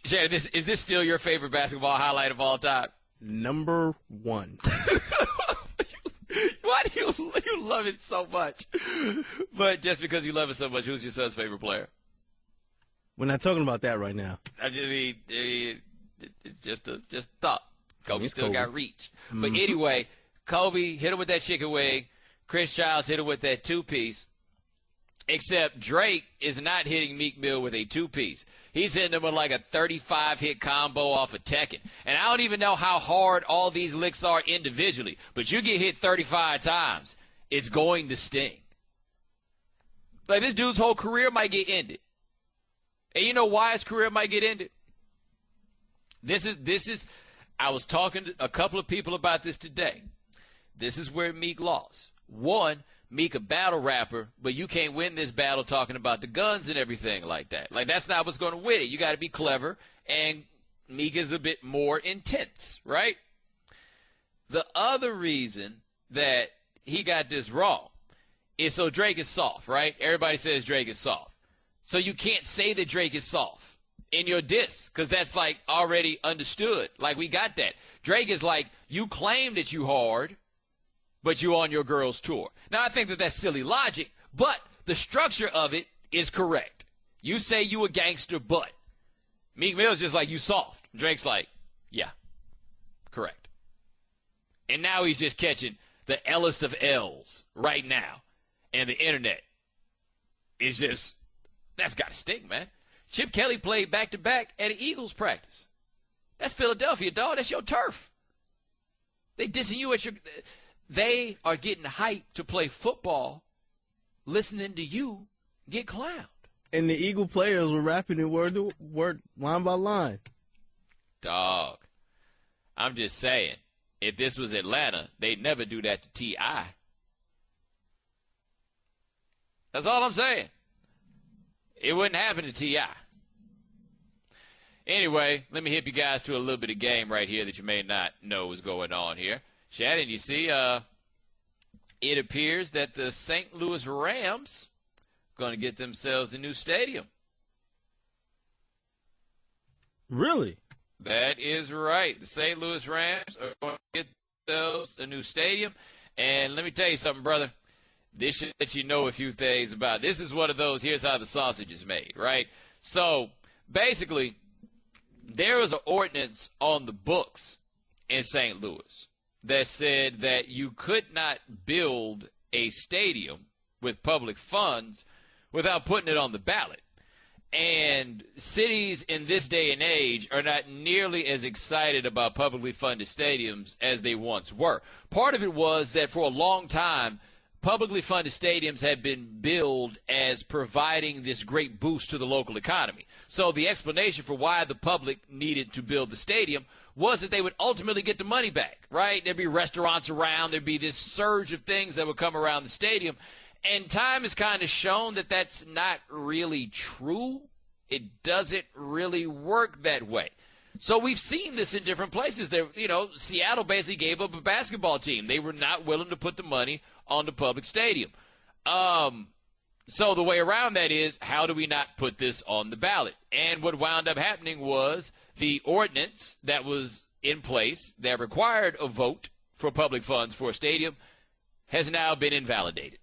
Shannon, is this still your favorite basketball highlight of all time? Number one. Why do you love it so much? But just because you love it so much, who's your son's favorite player? We're not talking about that right now. I mean, it's just a thought. Kobe still got reach. Mm-hmm. But anyway, Kobe hit him with that chicken wing. Chris Childs hit him with that two-piece. Except Drake is not hitting Meek Mill with a two-piece. He's hitting him with like a 35-hit combo off of Tekken. And I don't even know how hard all these licks are individually. But you get hit 35 times, it's going to sting. Like, this dude's whole career might get ended. And you know why his career might get ended? This is. I was talking to a couple of people about this today. This is where Meek lost. One, Meek a battle rapper, but you can't win this battle talking about the guns and everything like that. Like, that's not what's going to win it. You got to be clever, and Meek is a bit more intense, right? The other reason that he got this wrong is so Drake is soft, right? Everybody says Drake is soft. So you can't say that Drake is soft in your diss because that's, like, already understood. Like, we got that. Drake is like, you claim that you hard, but you on your girl's tour. Now, I think that that's silly logic, but the structure of it is correct. You say you a gangster, but Meek Mill's just like, you soft. Drake's like, yeah, correct. And now he's just catching the L'est of L's right now. And the internet is just, that's got to sting, man. Chip Kelly played back-to-back at an Eagles practice. That's Philadelphia, dog. That's your turf. They dissing you at your... They are getting hyped to play football, listening to you get clowned. And the Eagle players were rapping it word line by line. Dog. I'm just saying, if this was Atlanta, they'd never do that to T.I. That's all I'm saying. It wouldn't happen to T.I. Anyway, let me hip you guys to a little bit of game right here that you may not know is going on here. Shannon, you see, it appears that the St. Louis Rams are going to get themselves a new stadium. Really? That is right. The St. Louis Rams are going to get themselves a new stadium. And let me tell you something, brother. This should let you know a few things about it. This is one of those, here's how the sausage is made, right? So, basically, there was an ordinance on the books in St. Louis that said that you could not build a stadium with public funds without putting it on the ballot. And cities in this day and age are not nearly as excited about publicly funded stadiums as they once were. Part of it was that for a long time, publicly funded stadiums had been billed as providing this great boost to the local economy. So the explanation for why the public needed to build the stadium was that they would ultimately get the money back, right? There'd be restaurants around. There'd be this surge of things that would come around the stadium. And time has kind of shown that that's not really true. It doesn't really work that way. So we've seen this in different places. There, Seattle basically gave up a basketball team. They were not willing to put the money on the public stadium. So the way around that is, how do we not put this on the ballot? And what wound up happening was the ordinance that was in place that required a vote for public funds for a stadium has now been invalidated.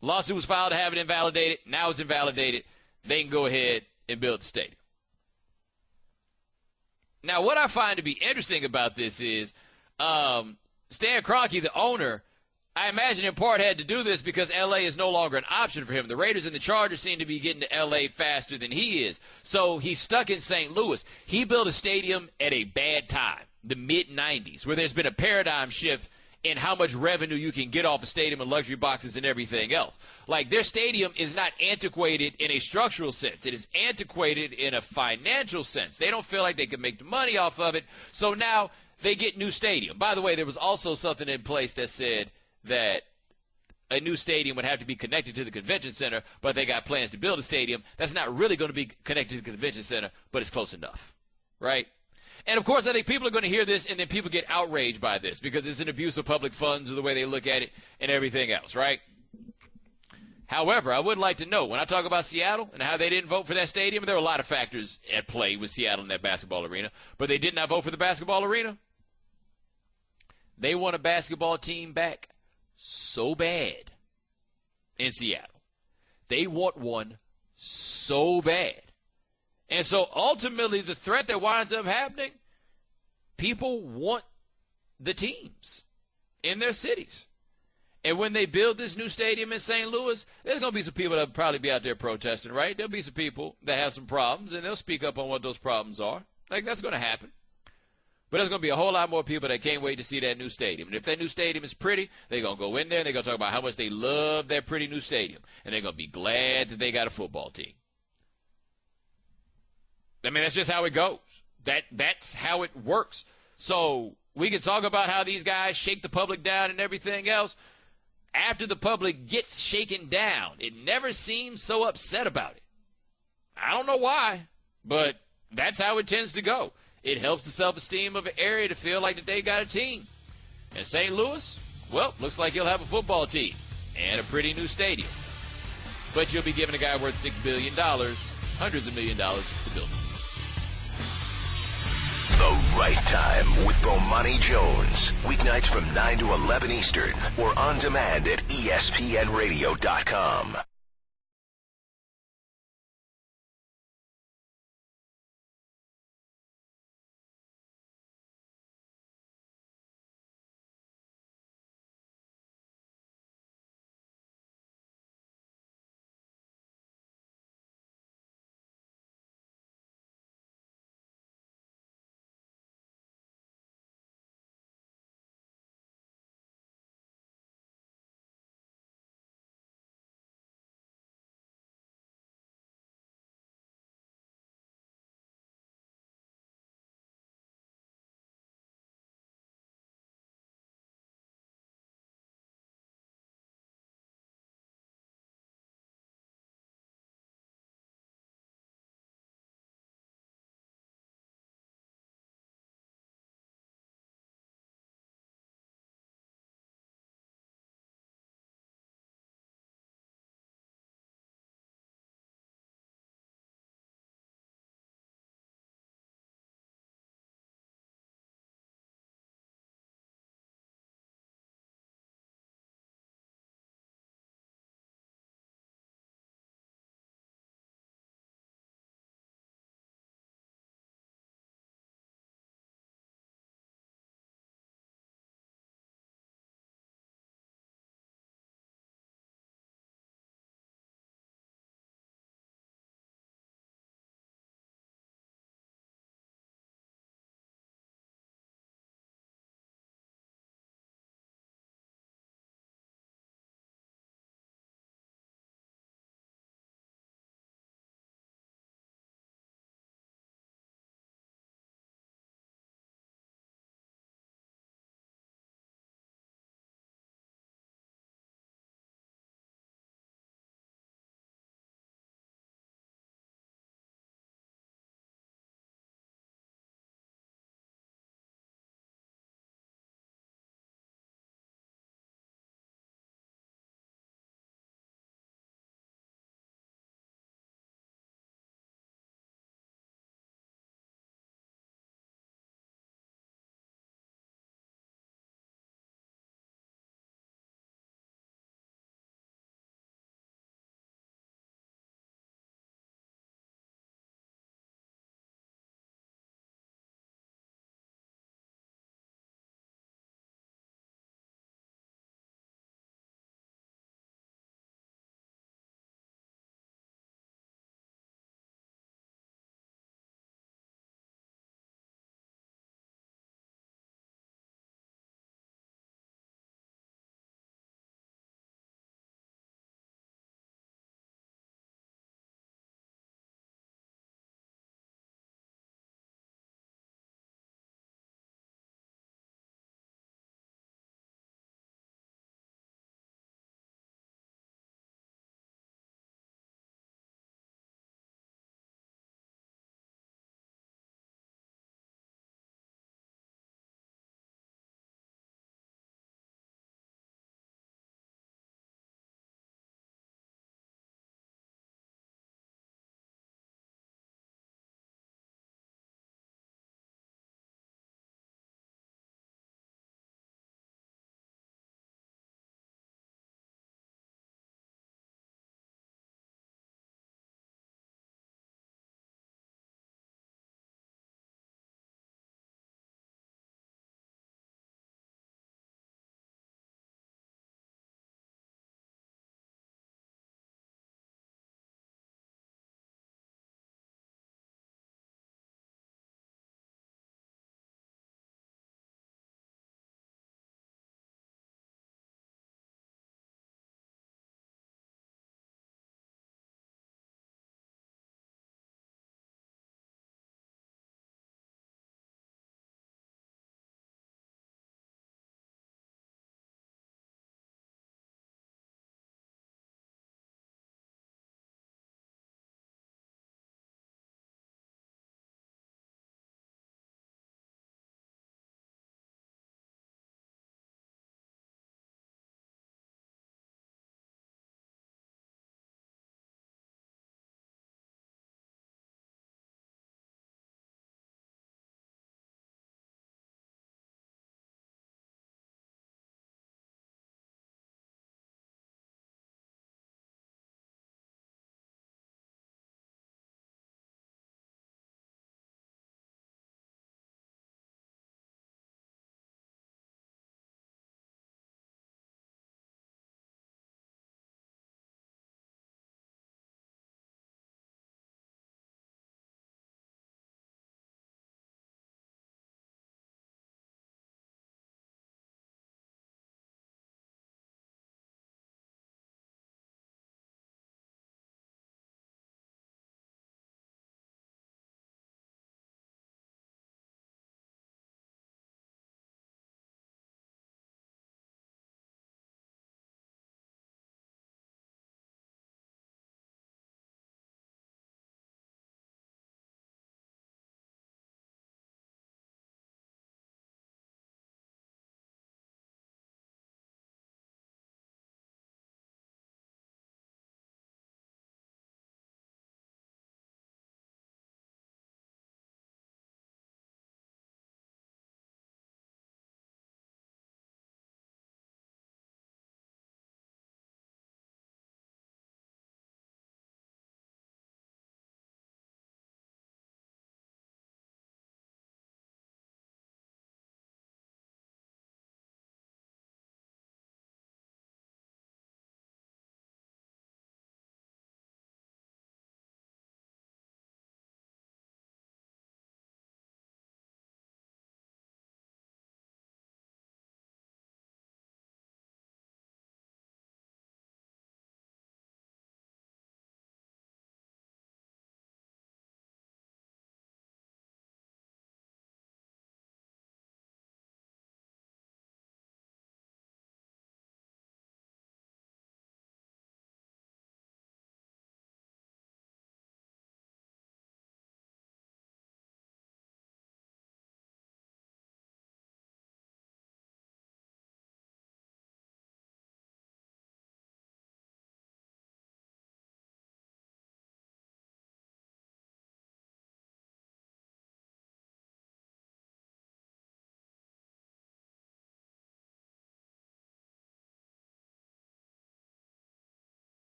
Lawsuit was filed to have it invalidated. Now it's invalidated. They can go ahead and build the stadium. Now, what I find to be interesting about this is Stan Kroenke, the owner, I imagine in part had to do this because L.A. is no longer an option for him. The Raiders and the Chargers seem to be getting to L.A. faster than he is. So he's stuck in St. Louis. He built a stadium at a bad time, the mid-'90s, where there's been a paradigm shift in how much revenue you can get off a stadium and luxury boxes and everything else. Like, their stadium is not antiquated in a structural sense. It is antiquated in a financial sense. They don't feel like they can make the money off of it. So now they get new stadium. By the way, there was also something in place that said that a new stadium would have to be connected to the convention center, but they got plans to build a stadium that's not really going to be connected to the convention center, but it's close enough, right? And, of course, I think people are going to hear this, and then people get outraged by this because it's an abuse of public funds or the way they look at it and everything else, right? However, I would like to know, when I talk about Seattle and how they didn't vote for that stadium, there were a lot of factors at play with Seattle in that basketball arena, but they did not vote for the basketball arena. They want a basketball team back so bad in Seattle. They want one so bad. And so ultimately the threat that winds up happening, people want the teams in their cities. And when they build this new stadium in St. Louis, there's going to be some people that will probably be out there protesting, right? There'll be some people that have some problems, and they'll speak up on what those problems are. Like, that's going to happen. But there's going to be a whole lot more people that can't wait to see that new stadium. And if that new stadium is pretty, they're going to go in there and they're going to talk about how much they love that pretty new stadium. And they're going to be glad that they got a football team. I mean, that's just how it goes. That's how it works. So we can talk about how these guys shake the public down and everything else. After the public gets shaken down, it never seems so upset about it. I don't know why, but that's how it tends to go. It helps the self-esteem of an area to feel like that they got a team. And St. Louis, well, looks like you'll have a football team and a pretty new stadium. But you'll be giving a guy worth $6 billion, hundreds of million dollars to build it. The Right Time with Bomani Jones. Weeknights from 9 to 11 Eastern or on demand at ESPNradio.com.